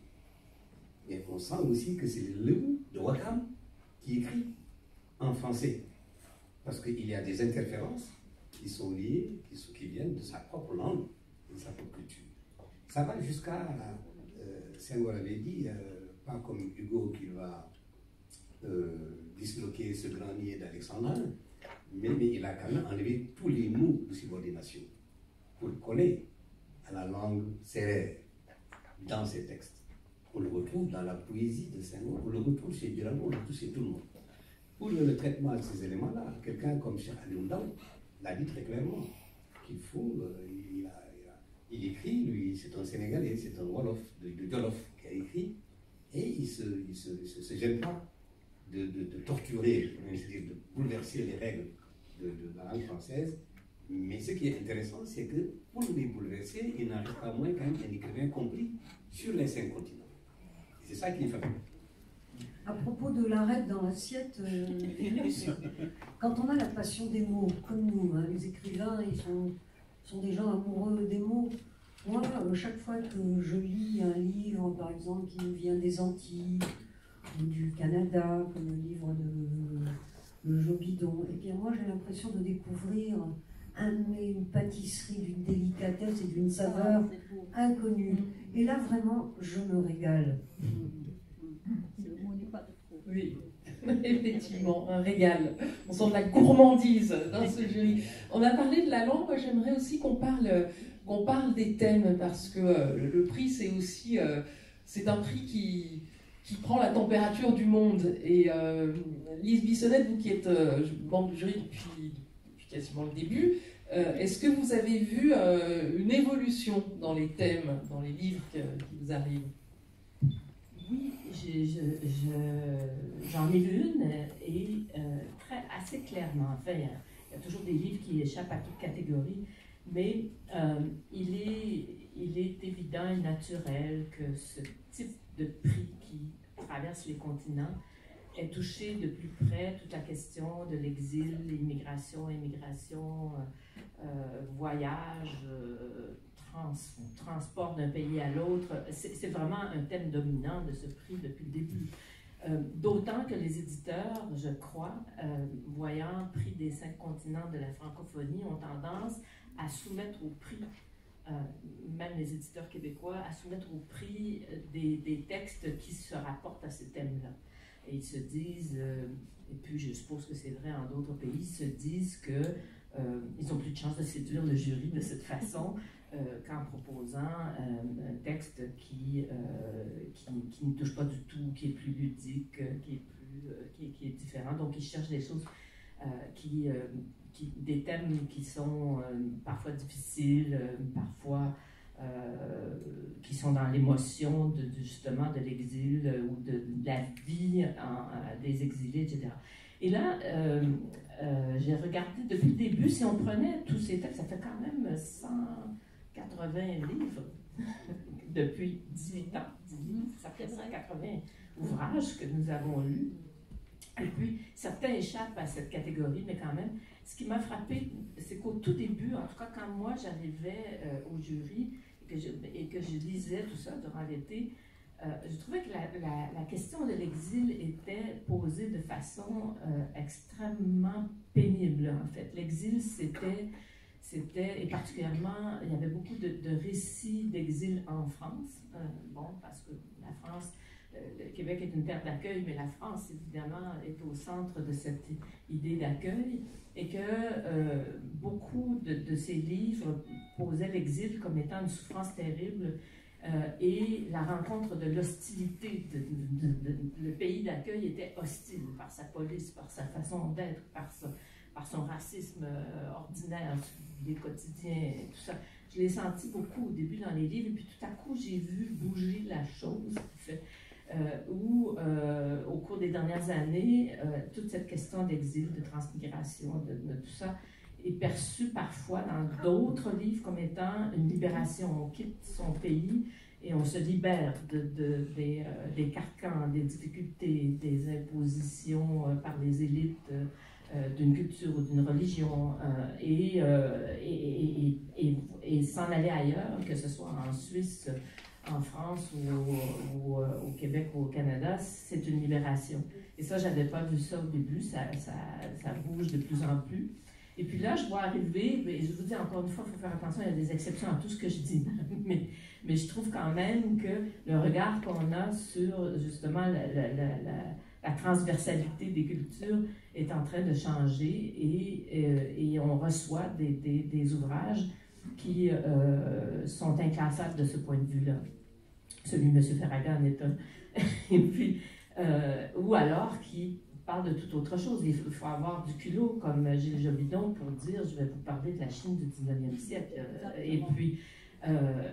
Mais on sent aussi que c'est le Léou de Wakam qui écrit en français. Parce qu'il y a des interférences qui sont liées, qui viennent de sa propre langue, de sa propre culture. Ça va jusqu'à, Senghor avait dit, pas comme Hugo qui va disloquer ce grand nier d'Alexandrin, mais il a quand même enlevé tous les mots de subordination pour coller à la langue sérère dans ses textes. On le retrouve dans la poésie de Senghor, on le retrouve chez Birago, on le retrouve chez tout le monde. Pour le traitement de ces éléments-là, quelqu'un comme Cheikh Ali Ndaw l'a dit très clairement, qu'il faut, il écrit, lui, c'est un Sénégalais, c'est un Wolof, de Jolof qui a écrit, et il ne se gêne pas de torturer, c'est-à-dire de bouleverser les règles de la langue française. Mais ce qui est intéressant, c'est que pour les bouleverser, il n'en reste pas moins quand même un écrivain compris sur les 5 continents. Et c'est ça qui est fabuleux. À propos de l'arête dans l'assiette, quand on a la passion des mots, comme nous, hein, les écrivains, ils sont sont des gens amoureux des mots. Moi, chaque fois que je lis un livre, par exemple, qui nous vient des Antilles ou du Canada, comme le livre de Le Jobidon, et bien moi j'ai l'impression de découvrir une pâtisserie d'une délicatesse et d'une saveur inconnue. Et là, vraiment, je me régale. Oui, effectivement, un régal. On sent de la gourmandise dans ce jury. On a parlé de la langue, moi j'aimerais aussi qu'on parle des thèmes, parce que le prix, c'est aussi c'est un prix qui prend la température du monde. Et Lise Bissonnette, vous qui êtes membre du jury depuis quasiment le début, est-ce que vous avez vu une évolution dans les thèmes, dans les livres qui vous arrivent? Oui, j'en ai vu une et assez clairement. Enfin, il y a toujours des livres qui échappent à toute catégorie, mais il est évident et naturel que ce type de prix qui traverse les continents ait touché de plus près toute la question de l'exil, l'immigration, immigration, voyage, transport d'un pays à l'autre. C'est vraiment un thème dominant de ce prix depuis le début. D'autant que les éditeurs, je crois, voyant prix des 5 continents de la francophonie, ont tendance à soumettre au prix, même les éditeurs québécois, à soumettre au prix des textes qui se rapportent à ces thèmes-là. Et ils se disent, et puis je suppose que c'est vrai en d'autres pays, ils se disent qu'ils n'ont plus de chance de séduire le jury de cette façon qu'en proposant un texte qui ne touche pas du tout, qui est plus ludique, qui est différent. Donc ils cherchent des choses, des thèmes qui sont parfois difficiles, parfois qui sont dans l'émotion justement de l'exil ou de la vie des exilés, etc. Et là, j'ai regardé depuis le début, si on prenait tous ces textes, ça fait quand même 180 livres depuis 18 ans. Ça fait 180 ouvrages que nous avons lus. Et puis, certains échappent à cette catégorie, mais quand même, ce qui m'a frappé, c'est qu'au tout début, en tout cas quand moi j'arrivais au jury et que je lisais tout ça durant l'été, je trouvais que la question de l'exil était posée de façon extrêmement pénible, en fait. L'exil, c'était, et particulièrement, il y avait beaucoup de récits d'exil en France, parce que la France, le Québec est une terre d'accueil, mais la France, évidemment, est au centre de cette idée d'accueil, et que beaucoup de ces livres posaient l'exil comme étant une souffrance terrible, et la rencontre de l'hostilité. Le pays d'accueil était hostile par sa police, par sa façon d'être, par son racisme ordinaire, des quotidiens, tout ça. Je l'ai senti beaucoup au début dans les livres, et puis tout à coup, j'ai vu bouger la chose, où, au cours des dernières années, toute cette question d'exil, de transmigration, de tout ça, est perçue parfois dans d'autres livres comme étant une libération. On quitte son pays et on se libère des carcans, des difficultés, des impositions par les élites d'une culture ou d'une religion, et s'en aller ailleurs, que ce soit en Suisse, en France ou au Québec ou au Canada, c'est une libération. Et ça, je n'avais pas vu ça au début, ça bouge de plus en plus. Et puis là, je vois arriver, et je vous dis encore une fois, il faut faire attention, il y a des exceptions à tout ce que je dis, mais je trouve quand même que le regard qu'on a sur justement la transversalité des cultures est en train de changer, et on reçoit des ouvrages qui sont inclassables de ce point de vue-là. Celui de M. Ferraga en est un. Et puis, ou alors qui parle de toute autre chose. Il faut avoir du culot, comme Gilles Jobidon, pour dire je vais vous parler de la Chine du 19e siècle. Et puis,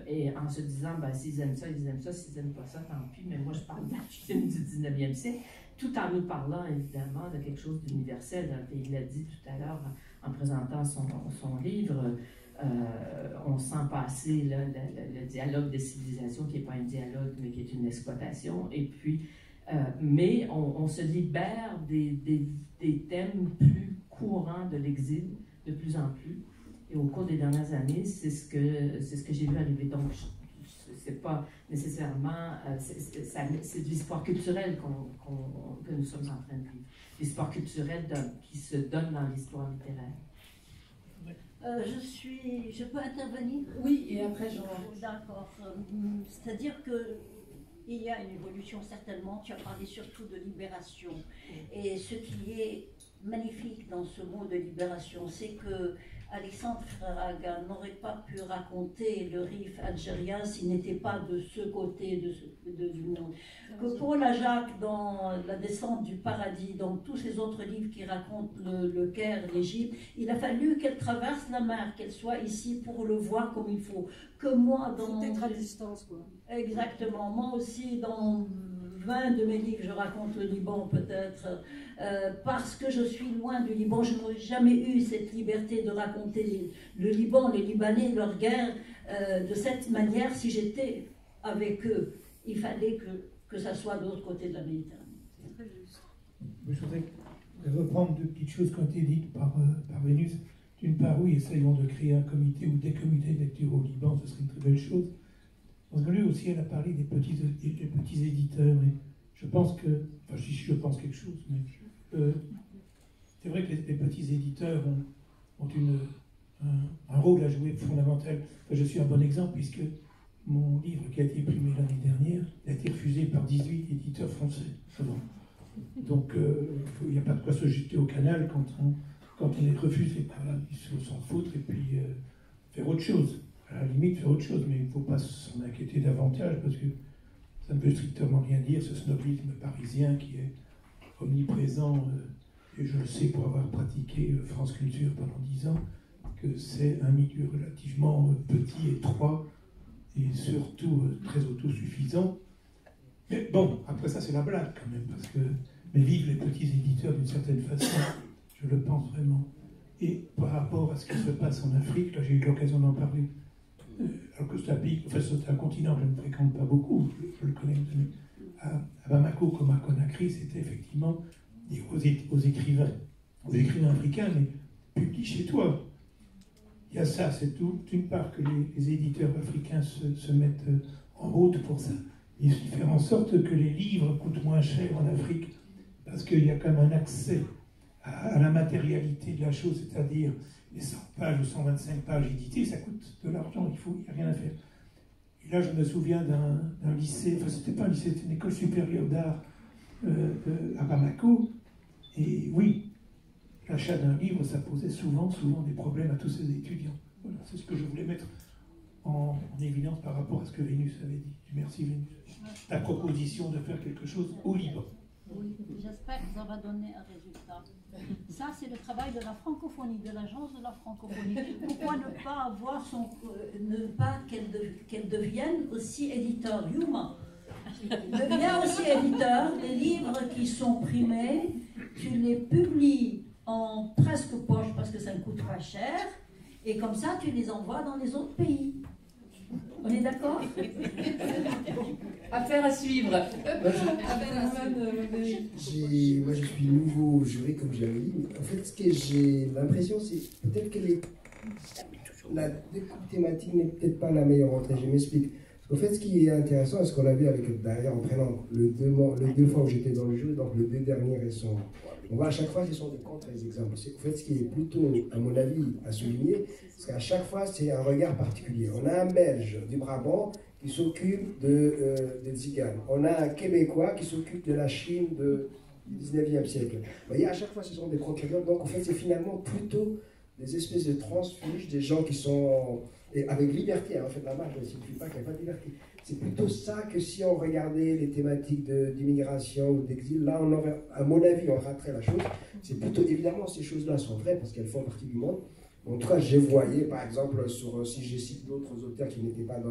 et en se disant, ben, s'ils aiment ça, ils aiment ça, s'ils n'aiment pas ça, tant pis, mais moi je parle de la Chine du 19e siècle, tout en nous parlant évidemment de quelque chose d'universel. Il l'a dit tout à l'heure en présentant son livre. On sent passer le dialogue des civilisations, qui n'est pas un dialogue, mais qui est une exploitation. Et puis, mais on se libère des thèmes plus courants de l'exil, de plus en plus. Et au cours des dernières années, c'est ce que j'ai vu arriver. Donc, c'est pas nécessairement... c'est de l'histoire culturelle que nous sommes en train de vivre. L'histoire culturelle qui se donne dans l'histoire littéraire. Je peux intervenir? Oui, et après j'en... D'accord. C'est-à-dire que il y a une évolution certainement. Tu as parlé surtout de libération. Et ce qui est magnifique dans ce mot de libération, c'est que Alexandre Freraga n'aurait pas pu raconter le Rif algérien s'il n'était pas de ce côté du monde. Que Paul Jacques, dans La descente du paradis, dans tous ces autres livres qui racontent le Caire, l'Égypte, il a fallu qu'elle traverse la mer, qu'elle soit ici pour le voir comme il faut. Que moi, dans... Faut être à distance, quoi. Exactement. Moi aussi, dans 20 de mes livres, je raconte le Liban peut-être, parce que je suis loin du Liban. Je n'aurais jamais eu cette liberté de raconter le Liban, les Libanais, leur guerre, de cette manière si j'étais avec eux. Il fallait que ça soit de l'autre côté de la Méditerranée. C'est très juste. Je voudrais reprendre deux petites choses qui ont été dites par Vénus. D'une part, oui, essayons de créer un comité ou des comités de lecture au Liban, ce serait une très belle chose. En second lieu aussi, elle a parlé des petits éditeurs. Et je pense que, enfin, si je pense quelque chose, mais c'est vrai que les petits éditeurs ont un rôle à jouer fondamental. Enfin, je suis un bon exemple puisque mon livre qui a été imprimé l'année dernière a été refusé par 18 éditeurs français. Donc, il n'y a pas de quoi se jeter au canal quand on est refusé. Il faut s'en foutre et puis faire autre chose. À la limite, faire autre chose, mais il ne faut pas s'en inquiéter davantage parce que ça ne veut strictement rien dire, ce snobisme parisien qui est omniprésent, et je le sais pour avoir pratiqué France Culture pendant 10 ans, que c'est un milieu relativement petit, étroit, et surtout très autosuffisant. Mais bon, après ça c'est la blague quand même, parce que mais vivent les petits éditeurs d'une certaine façon, je le pense vraiment. Et par rapport à ce qui se passe en Afrique, là j'ai eu l'occasion d'en parler, alors que c'est un continent que je ne fréquente pas beaucoup, je le connais, à Bamako comme à Conakry, c'était effectivement aux écrivains africains, mais publie chez toi. Il y a ça, c'est tout. D'une part que les éditeurs africains se mettent en route pour ça, et faire en sorte que les livres coûtent moins cher en Afrique, parce qu'il y a quand même un accès à la matérialité de la chose, c'est-à-dire les 100 pages ou 125 pages éditées, ça coûte de l'argent, il n'y a rien à faire. Et là, je me souviens d'un lycée, enfin, c'était pas un lycée, c'était une école supérieure d'art à Bamako, et oui, l'achat d'un livre, ça posait souvent des problèmes à tous ces étudiants. Voilà, c'est ce que je voulais mettre en évidence par rapport à ce que Vénus avait dit. Merci Vénus. Ta proposition de faire quelque chose au Liban. Oui, j'espère que ça va donner un résultat. Ça, c'est le travail de la francophonie, de l'agence de la francophonie. Pourquoi ne pas avoir qu'elle devienne aussi éditeur, Yuma devient aussi éditeur. Les livres qui sont primés, tu les publies en presque poche parce que ça ne coûte pas cher, et comme ça, tu les envoies dans les autres pays. On est d'accord? Affaire à suivre. Moi, je suis nouveau jury, comme je l'avais dit. En fait, ce que j'ai l'impression, c'est peut-être que la découpe thématique n'est peut-être pas la meilleure entrée. Je m'explique. Parce qu'en fait, ce qui est intéressant, et ce qu'on a vu avec derrière en prenant les deux fois où j'étais dans le jeu, donc les deux derniers récents, on voit à chaque fois ce sont des contre-exemples. En fait, ce qui est plutôt, à mon avis, à souligner, c'est qu'à chaque fois, c'est un regard particulier. On a un Belge du Brabant qui s'occupe des Tziganes. On a un Québécois qui s'occupe de la Chine du 19e siècle. Vous voyez, à chaque fois, ce sont des contre-exemples. Donc, en fait, c'est finalement plutôt des espèces de transfuges, des gens qui sont... Et avec liberté, en fait, la marche ne signifie pas qu'il n'y a pas de liberté. C'est plutôt ça que si on regardait les thématiques d'immigration ou d'exil, là, on aurait, à mon avis, on raterait la chose. C'est plutôt, évidemment, ces choses-là sont vraies parce qu'elles font partie du monde. En tout cas, j'ai voyé, par exemple, si je cite d'autres auteurs qui n'étaient pas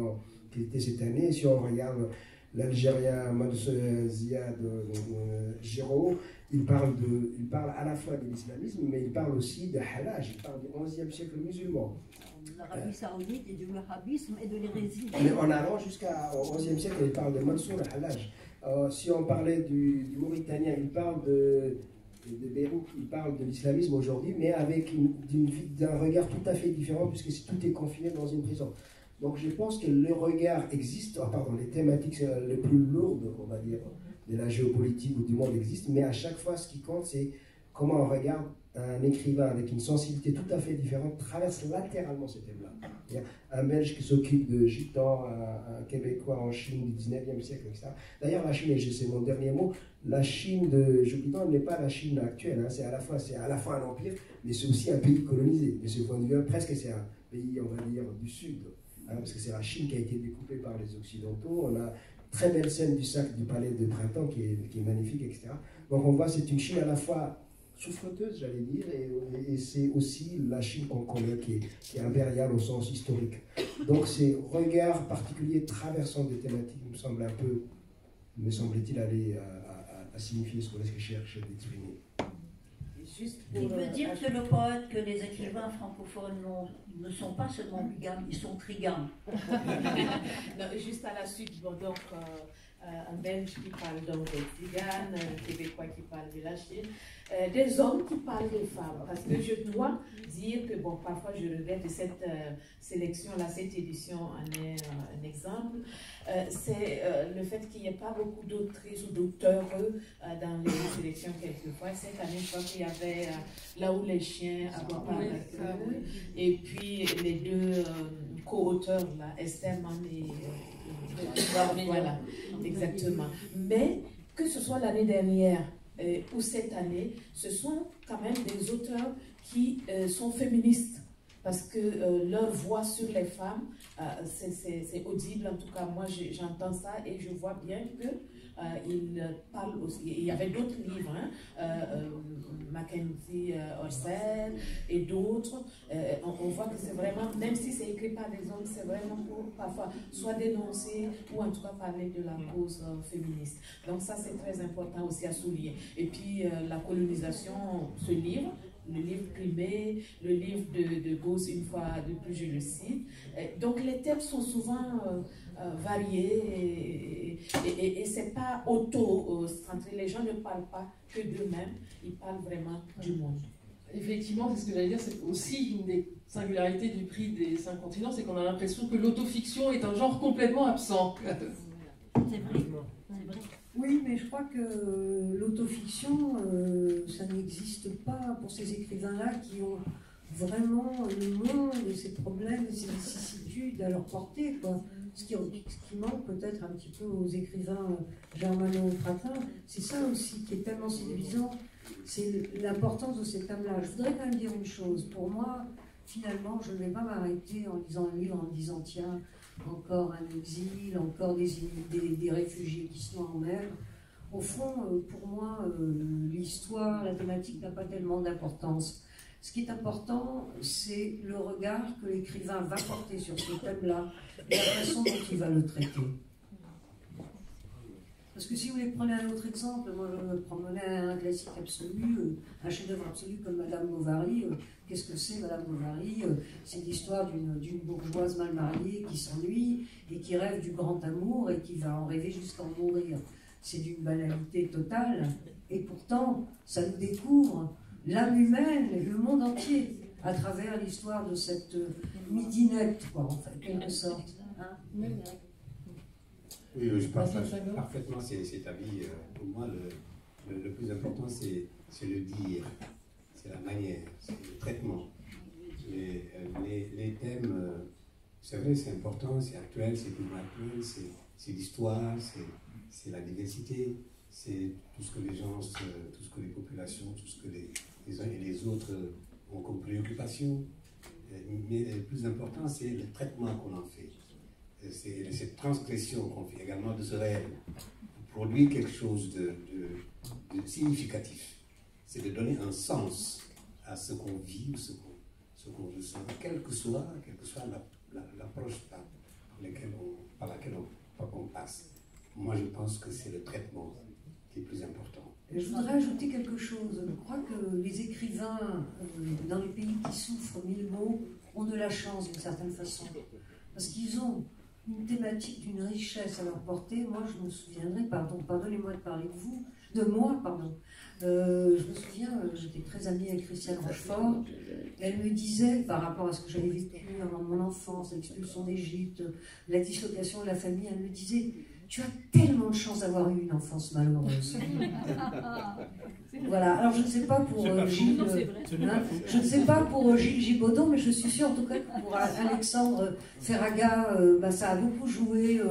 qui étaient cette année, si on regarde l'Algérien Mansour Ziad Giraud, il parle à la fois de l'islamisme, mais il parle aussi de Halaj, il parle du XIe siècle musulman. L'Arabie Saoudite et du wahhabisme et de l'hérésie. En allant jusqu'au XIe siècle, il parle de Mansour Halaj. Si on parlait du Mauritanien, il parle de Beyrouth, il parle de l'islamisme aujourd'hui, mais avec d'un regard tout à fait différent, puisque tout est confiné dans une prison. Donc je pense que le regard existe, les thématiques les plus lourdes, on va dire, de la géopolitique ou du monde existent, mais à chaque fois, ce qui compte, c'est comment on regarde un écrivain avec une sensibilité tout à fait différente traverse latéralement ce thème-là. Un Belge qui s'occupe de gitans, un Québécois en Chine du 19e siècle, etc. D'ailleurs, la Chine, et c'est mon dernier mot, la Chine de Jupiter n'est pas la Chine actuelle, hein, c'est à la fois un empire, mais c'est aussi un pays colonisé. De ce point de vue, presque c'est un pays, on va dire, du Sud, hein, parce que c'est la Chine qui a été découpée par les Occidentaux. On a très belle scène du sac du palais de printemps qui est magnifique, etc. Donc on voit c'est une Chine à la fois souffleteuse, j'allais dire, et c'est aussi la Chine qu'on connaît qui est impériale au sens historique. Donc ces regards particuliers traversant des thématiques me semble-t-il, aller à signifier ce que je cherche d'exprimer. Il veut dire que le poète, que les écrivains francophones ne sont pas seulement bigames, ils sont trigames. Non, juste à la suite, bon, donc un Belge qui parle donc des Tziganes, un Québécois qui parle de la Chine, des hommes qui parlent des femmes. Parce que je dois dire que, bon, parfois je regrette de cette sélection-là, cette édition en est un exemple. C'est le fait qu'il n'y ait pas beaucoup d'autrices ou d'auteurs dans les sélections quelquefois. Cette année, je crois qu'il y avait Là où les chiens aboient et puis les deux co-auteurs, là, Esther Mann et voilà, exactement. Mais que ce soit l'année dernière ou cette année, ce sont quand même des auteurs qui sont féministes. Parce que leur voix sur les femmes, c'est audible, en tout cas moi j'entends ça et je vois bien que ils parlent aussi. Il y avait d'autres livres, Mackenzie Orsel et d'autres. On voit que c'est vraiment, même si c'est écrit par des hommes, c'est vraiment pour parfois soit dénoncer ou en tout cas parler de la cause féministe. Donc ça c'est très important aussi à souligner. Et puis la colonisation, ce livre, le livre primé, le livre de Gauss, une fois de plus je le cite. Donc les thèmes sont souvent variés et c'est pas auto-centré. Les gens ne parlent pas que d'eux-mêmes, ils parlent vraiment du monde. Effectivement, c'est ce que j'allais dire, c'est aussi une des singularités du prix des 5 continents, c'est qu'on a l'impression que l'autofiction est un genre complètement absent. C'est vrai, c'est vrai. Oui, mais je crois que l'autofiction, ça n'existe pas pour ces écrivains-là qui ont vraiment le monde et ses problèmes et ses vicissitudes à leur portée, quoi. Ce qui manque peut-être un petit peu aux écrivains germano-pratins, c'est ça aussi qui est tellement séduisant, c'est l'importance de ces thèmes-là. Je voudrais quand même dire une chose. Pour moi, finalement, je ne vais pas m'arrêter en lisant un livre en me disant tiens, encore un exil, encore des réfugiés qui se noient en mer. Au fond, pour moi, l'histoire, la thématique n'a pas tellement d'importance. Ce qui est important, c'est le regard que l'écrivain va porter sur ce thème-là et la façon dont il va le traiter. Parce que si vous voulez prendre un autre exemple, moi je prenais un classique absolu, un chef-d'œuvre absolu comme Madame Bovary. Qu'est-ce que c'est Madame Bovary? C'est l'histoire d'une bourgeoise mal mariée qui s'ennuie et qui rêve du grand amour et qui va en rêver jusqu'à en mourir. C'est d'une banalité totale et pourtant ça nous découvre l'âme humaine et le monde entier à travers l'histoire de cette midinette, quoi, en fait, en quelque sorte. Hein? Oui, je partage parfaitement cet avis. Pour moi, le plus important, c'est le dire, c'est la manière, c'est le traitement. Les thèmes, c'est vrai, c'est important, c'est actuel, c'est plus actuel, c'est l'histoire, c'est la diversité, c'est tout ce que les gens, tout ce que les populations, tout ce que les uns et les autres ont comme préoccupation. Mais le plus important, c'est le traitement qu'on en fait. C'est cette transgression qu'on fait également de ce réel, produit quelque chose de significatif. C'est de donner un sens à ce qu'on vit ou ce qu'on ressent, quelle que soit l'approche par laquelle on passe. Moi, je pense que c'est le traitement qui est plus important. Je voudrais ajouter quelque chose. Je crois que les écrivains dans les pays qui souffrent mille maux ont de la chance d'une certaine façon. Parce qu'ils ont une thématique d'une richesse à leur portée. Moi, je me souviendrai, pardonnez-moi de parler de vous, de moi, pardon. Je me souviens, j'étais très amie avec Christiane Rochefort. Elle me disait, par rapport à ce que j'avais vécu avant mon enfance, l'expulsion d'Égypte, la dislocation de la famille, elle me disait, tu as tellement de chance d'avoir eu une enfance malheureuse. Voilà. Alors je ne sais pas pour Gilles, je ne sais pas pour Gilles Gibaudan, mais je suis sûre en tout cas que pour Alexandre Ferraga, ça a beaucoup joué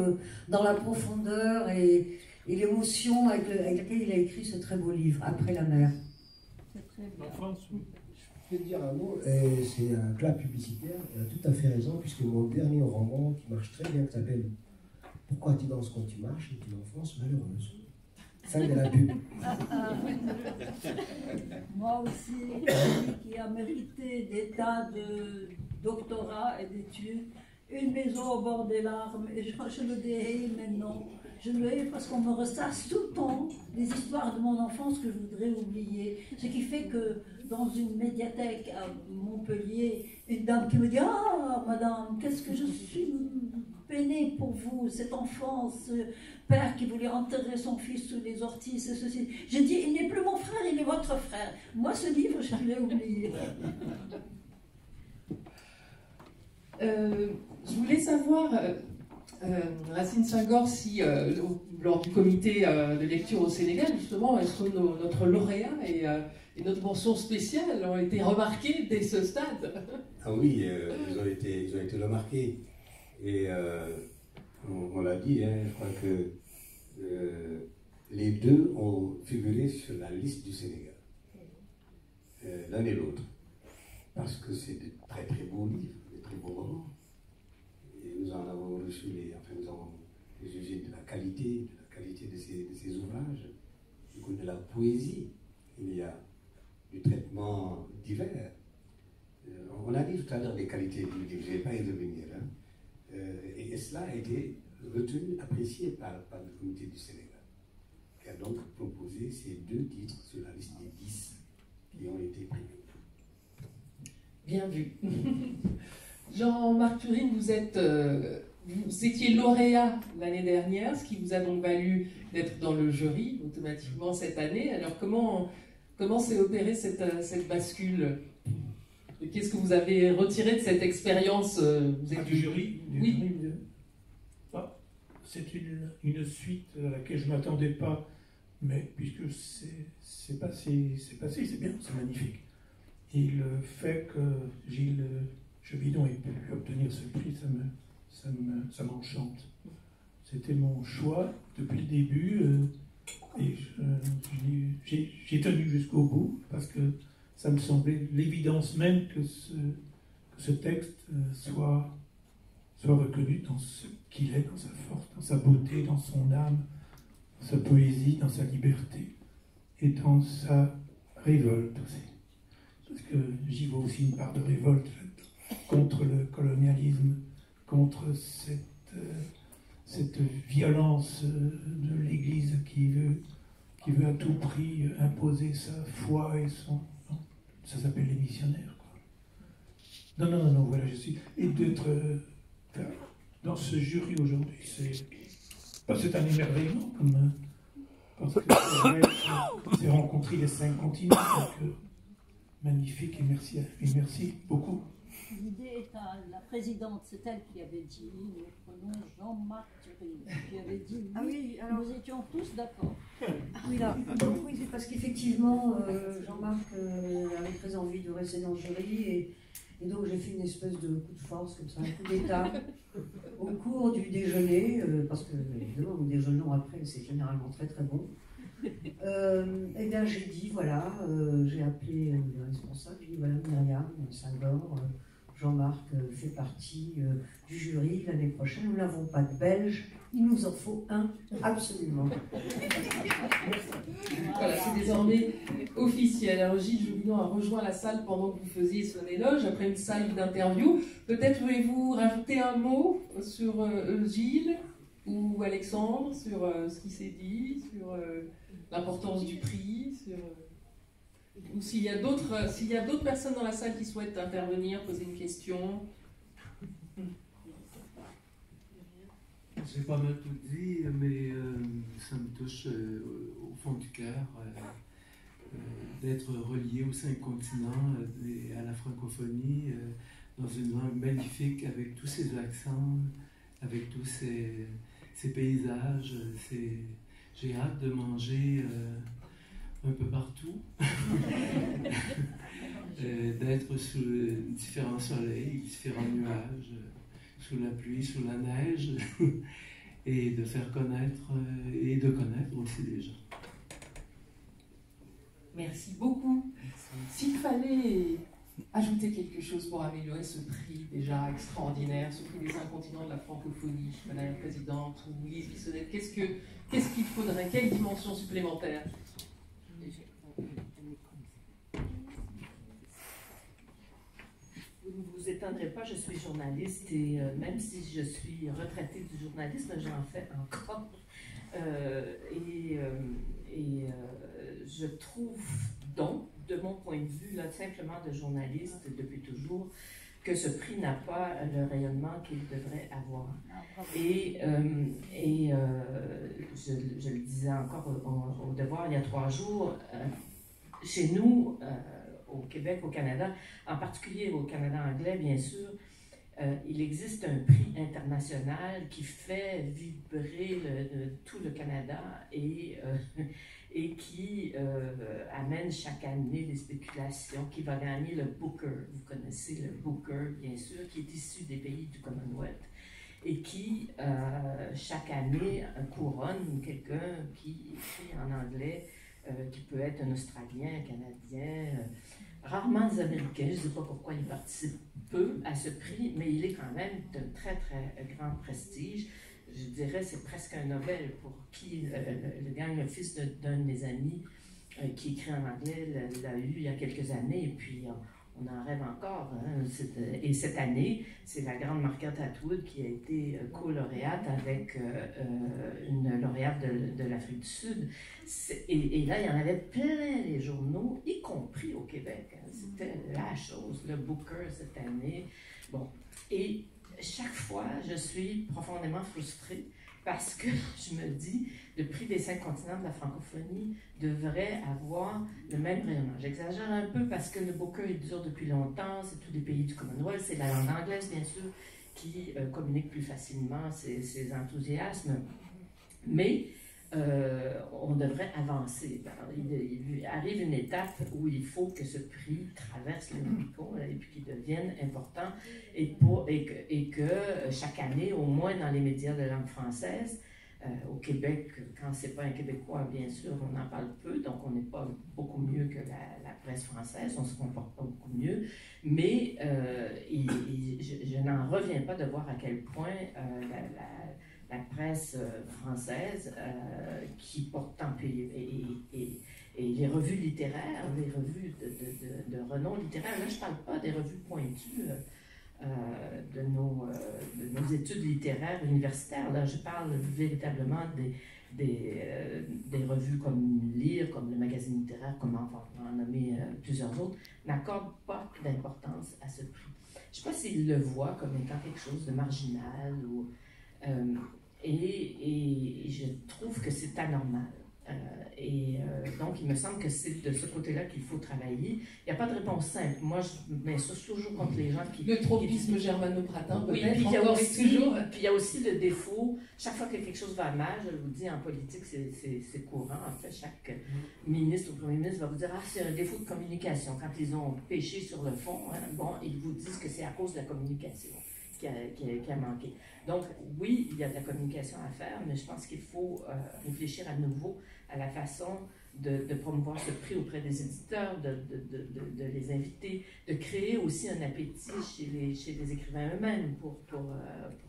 dans la profondeur et l'émotion avec laquelle il a écrit ce très beau livre, Après la mer. C'est très bien. Je vais dire un mot, c'est un clap publicitaire, il a tout à fait raison, puisque mon dernier roman, qui marche très bien, qui s'appelle Pourquoi tu danses quand tu marches, est une enfance malheureuse. Fin de la pub. Moi aussi, qui a mérité des tas de doctorats et d'études, une maison au bord des larmes, et je le hais maintenant. Je le hais parce qu'on me ressasse tout le temps des histoires de mon enfance que je voudrais oublier. Ce qui fait que dans une médiathèque à Montpellier, une dame qui me dit « Ah, madame, qu'est-ce que je suis peinée pour vous, cette enfance, ce père qui voulait enterrer son fils sous les orties, c'est ceci. » J'ai dit « Il n'est plus mon frère, il est votre frère. » Moi, ce livre, je l'ai oublié. Je voulais savoir, Racine Senghor, si lors du comité de lecture au Sénégal, justement, est-ce que notre lauréat et notre mention spéciale ont été remarqués dès ce stade? Ah oui, ils ont été remarqués. Et on l'a dit, hein, je crois que les deux ont figuré sur la liste du Sénégal, l'un et l'autre, parce que c'est de très très beaux livres, de très beaux romans. Et nous en avons reçu nous avons jugé de la qualité de ces ouvrages, de la poésie. Il y a du traitement divers. On a dit tout à l'heure des qualités du livre, je ne vais pas y revenir. Hein. Et cela a été retenu, apprécié par le comité du Sénégal, qui a donc proposé ces deux titres sur la liste des 10 qui ont été primés. Bien vu. Jean-Marc Turine, vous étiez lauréat l'année dernière, ce qui vous a donc valu d'être dans le jury automatiquement cette année. Alors comment s'est opérée cette bascule? Qu'est-ce que vous avez retiré de cette expérience? Vous êtes du jury? Oui. C'est une suite à laquelle je ne m'attendais pas, mais puisque c'est passé, c'est bien, c'est magnifique. Et le fait que Gilles Gibaudan ait pu obtenir ce prix, ça m'enchante. C'était mon choix depuis le début, et j'ai tenu jusqu'au bout, parce que ça me semblait l'évidence même que ce texte soit reconnu dans ce qu'il est, dans sa force, dans sa beauté, dans son âme, dans sa poésie, dans sa liberté, et dans sa révolte aussi. Parce que j'y vois aussi une part de révolte contre le colonialisme, contre cette violence de l'Église qui veut à tout prix imposer sa foi et son... Non, ça s'appelle les missionnaires, quoi. Non, voilà, je suis... Et d'être dans ce jury aujourd'hui, c'est un émerveillement, parce que c'est rencontrer les 5 continents, donc magnifique, et merci beaucoup. L'idée est à la présidente, c'est elle qui avait dit, notre nom Jean-Marc Turine, qui avait dit oui, ah oui, alors... nous étions tous d'accord. Oui, là, donc, oui, c'est parce qu'effectivement, Jean-Marc avait très envie de rester dans le jury, et donc j'ai fait une espèce de coup de force, comme ça, un coup d'état, au cours du déjeuner, parce que évidemment, nous déjeunons après, c'est généralement très très bon. Et bien j'ai dit, voilà, j'ai appelé les responsables, j'ai dit, voilà, Myriam Senghor, Jean-Marc fait partie du jury l'année prochaine. Nous n'avons pas de Belge, il nous en faut un, absolument. Voilà, c'est désormais officiel. Alors Gilles Gibaudan a rejoint la salle pendant que vous faisiez son éloge, après une salle d'interview. Peut-être voulez-vous rajouter un mot sur Gilles ou Alexandre, sur ce qui s'est dit, sur l'importance du prix, ou s'il y a d'autres personnes dans la salle qui souhaitent intervenir, poser une question. j'ai pas mal tout dit, mais ça me touche au fond du cœur d'être relié aux 5 continents et à la francophonie dans une langue magnifique avec tous ses accents, avec tous ces paysages. J'ai hâte de manger un peu partout, d'être sous différents soleils, différents nuages, sous la pluie, sous la neige, et de faire connaître et de connaître aussi les gens. Merci beaucoup. S'il fallait ajouter quelque chose pour améliorer ce prix déjà extraordinaire, ce prix des 5 continents de la francophonie, Madame la Présidente ou Lise Bissonnette, qu'est-ce qu'il faudrait? Quelle dimension supplémentaire? Vous ne vous étonnerez pas, je suis journaliste et même si je suis retraitée du journalisme, j'en fais encore. Je trouve donc, de mon point de vue, là, simplement de journaliste depuis toujours, que ce prix n'a pas le rayonnement qu'il devrait avoir. Je le disais encore au Devoir il y a 3 jours, chez nous, au Québec, au Canada, en particulier au Canada anglais, bien sûr, il existe un prix international qui fait vibrer tout le Canada et qui amène chaque année des spéculations, qui va gagner le Booker. Vous connaissez le Booker, bien sûr, qui est issu des pays du Commonwealth et qui, chaque année, couronne quelqu'un qui écrit en anglais, qui peut être un Australien, un Canadien, rarement des Américains. Je ne sais pas pourquoi ils participent peu à ce prix, mais il est quand même d'un très, très grand prestige. Je dirais c'est presque un Nobel pour qui le gagne le fils d'un de mes amis qui écrit en anglais, l'a eu il y a quelques années, et puis on en rêve encore. Hein. Et cette année, c'est la grande Margaret Atwood qui a été co-lauréate avec une lauréate de l'Afrique du Sud. Et là, il y en avait plein les journaux, y compris au Québec. Hein. C'était la chose, le Booker cette année. Bon, et chaque fois, je suis profondément frustrée parce que je me dis, le prix des 5 continents de la francophonie devrait avoir le même rayonnement. J'exagère un peu parce que le Booker est dur depuis longtemps, c'est tous les pays du Commonwealth, c'est la langue anglaise, bien sûr, qui communique plus facilement ses enthousiasmes. Mais on devrait avancer. Il arrive une étape où il faut que ce prix traverse le Rubicon et puis qu'il devienne important et que chaque année, au moins dans les médias de langue française, au Québec, quand c'est pas un Québécois, bien sûr, on en parle peu, donc on n'est pas beaucoup mieux que la presse française, on se comporte pas beaucoup mieux, mais je n'en reviens pas de voir à quel point la presse française, qui pourtant, et les revues littéraires, les revues de renom littéraire, là je ne parle pas des revues pointues de nos études littéraires universitaires, là je parle véritablement des revues comme Lire, comme le magazine littéraire, comme on va en nommer plusieurs autres, n'accordent pas d'importance à ce prix. Je ne sais pas s'ils le voient comme étant quelque chose de marginal ou... Et je trouve que c'est anormal. Donc, il me semble que c'est de ce côté-là qu'il faut travailler. Il n'y a pas de réponse simple. Moi, je m'insulte toujours contre les gens qui... Le tropisme germano-pratin, peut-être. Oui, puis il y a aussi le défaut. Chaque fois que quelque chose va mal, je vous dis, en politique, c'est courant. En fait, chaque ministre ou premier ministre va vous dire « Ah, c'est un défaut de communication. » Quand ils ont péché sur le fond, hein, bon, ils vous disent que c'est à cause de la communication qui a manqué. Donc, oui, il y a de la communication à faire, mais je pense qu'il faut réfléchir à nouveau à la façon de promouvoir ce prix auprès des éditeurs, de les inviter, de créer aussi un appétit chez les écrivains eux-mêmes pour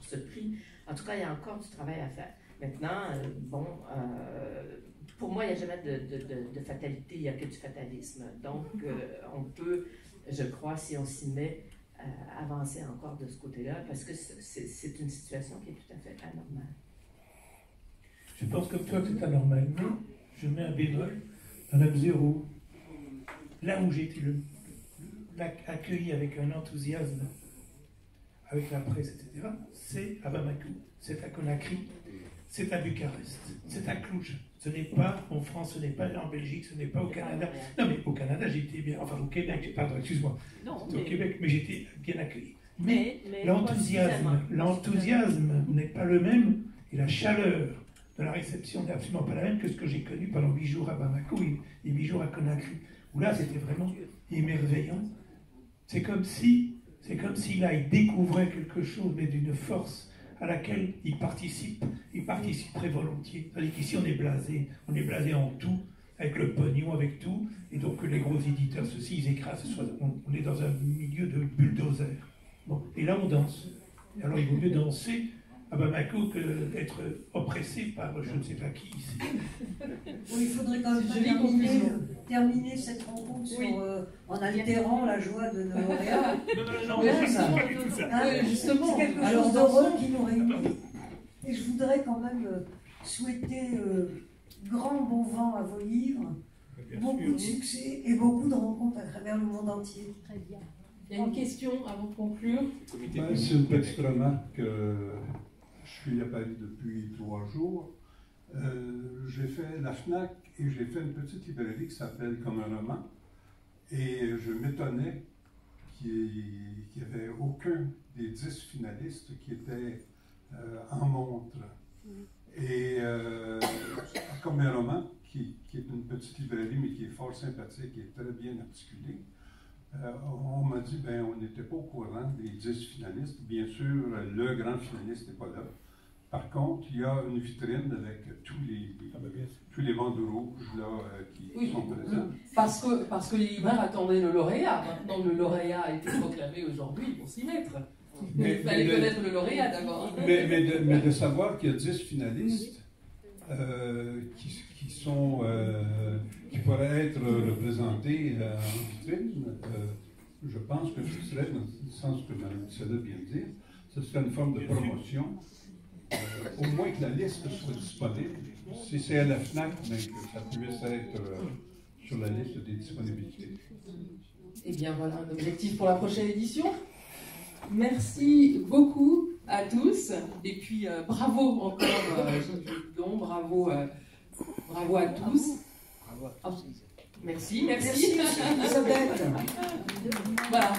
ce prix. En tout cas, il y a encore du travail à faire. Maintenant, pour moi, il n'y a jamais de fatalité, il n'y a que du fatalisme. Donc, on peut, je crois, si on s'y met, avancer encore de ce côté-là, parce que c'est une situation qui est tout à fait anormale. Je pense comme toi que c'est anormal, mais je mets un bémol dans la mesure où, là où j'ai été accueilli avec un enthousiasme avec la presse, etc., c'est à Bamako, c'est à Conakry, c'est à Bucarest, c'est à Cluj. Ce n'est pas en France, ce n'est pas en Belgique, ce n'est pas au Canada. Non, mais au Canada, j'étais bien, enfin au Québec, pardon, excuse-moi. C'était au Québec, mais j'étais bien accueilli. Mais l'enthousiasme n'est pas le même, et la chaleur de la réception n'est absolument pas la même que ce que j'ai connu pendant 8 jours à Bamako et 8 jours à Conakry, où là, c'était vraiment émerveillant. C'est comme si là, il découvrait quelque chose, mais d'une force à laquelle il participerait volontiers. C'est-à-dire qu'ici, on est blasé en tout, avec le pognon, avec tout, et donc les gros éditeurs, ceux-ci, ils écrasent, on est dans un milieu de bulldozer. Bon, et là, on danse. Et alors, il vaut mieux danser à Bamako que d'être oppressé par je ne sais pas qui ici. Oui, il faudrait quand même terminer cette rencontre en altérant la joie de nos lauréats. Non, Justement, c'est quelque chose d'heureux qui nous réunit. Et je voudrais quand même souhaiter grand bon vent à vos livres, beaucoup de succès et beaucoup de rencontres à travers le monde entier. Très bien. Il y a une question avant de conclure. C'est une petite remarque. Je suis à Paris depuis 3 jours. J'ai fait la FNAC et j'ai fait une petite librairie qui s'appelle Comme un roman. Et je m'étonnais qu'il n'y avait aucun des 10 finalistes qui était en montre. Et Comme un roman, qui est une petite librairie mais qui est fort sympathique et très bien articulée, on m'a dit on n'était pas au courant des 10 finalistes. Bien sûr, le grand finaliste n'est pas là. Par contre, il y a une vitrine avec tous les bandeaux rouges là, qui sont présents. Parce que les libraires attendaient le lauréat. Maintenant, le lauréat a été proclamé aujourd'hui, il faut s'y mettre. Il fallait connaître le lauréat d'abord. Mais de savoir qu'il y a 10 finalistes qui pourraient être représentés en vitrine, je pense que ce serait, dans le sens que Mme Bissada vient de dire, ce serait une forme de promotion. Au moins que la liste soit disponible. Si c'est à la FNAC, mais que ça puisse être sur la liste des disponibilités. Eh bien voilà un objectif pour la prochaine édition. Merci beaucoup à tous. Et puis bravo encore, Gilles, bravo à tous. Merci. Merci, Elisabeth. Voilà.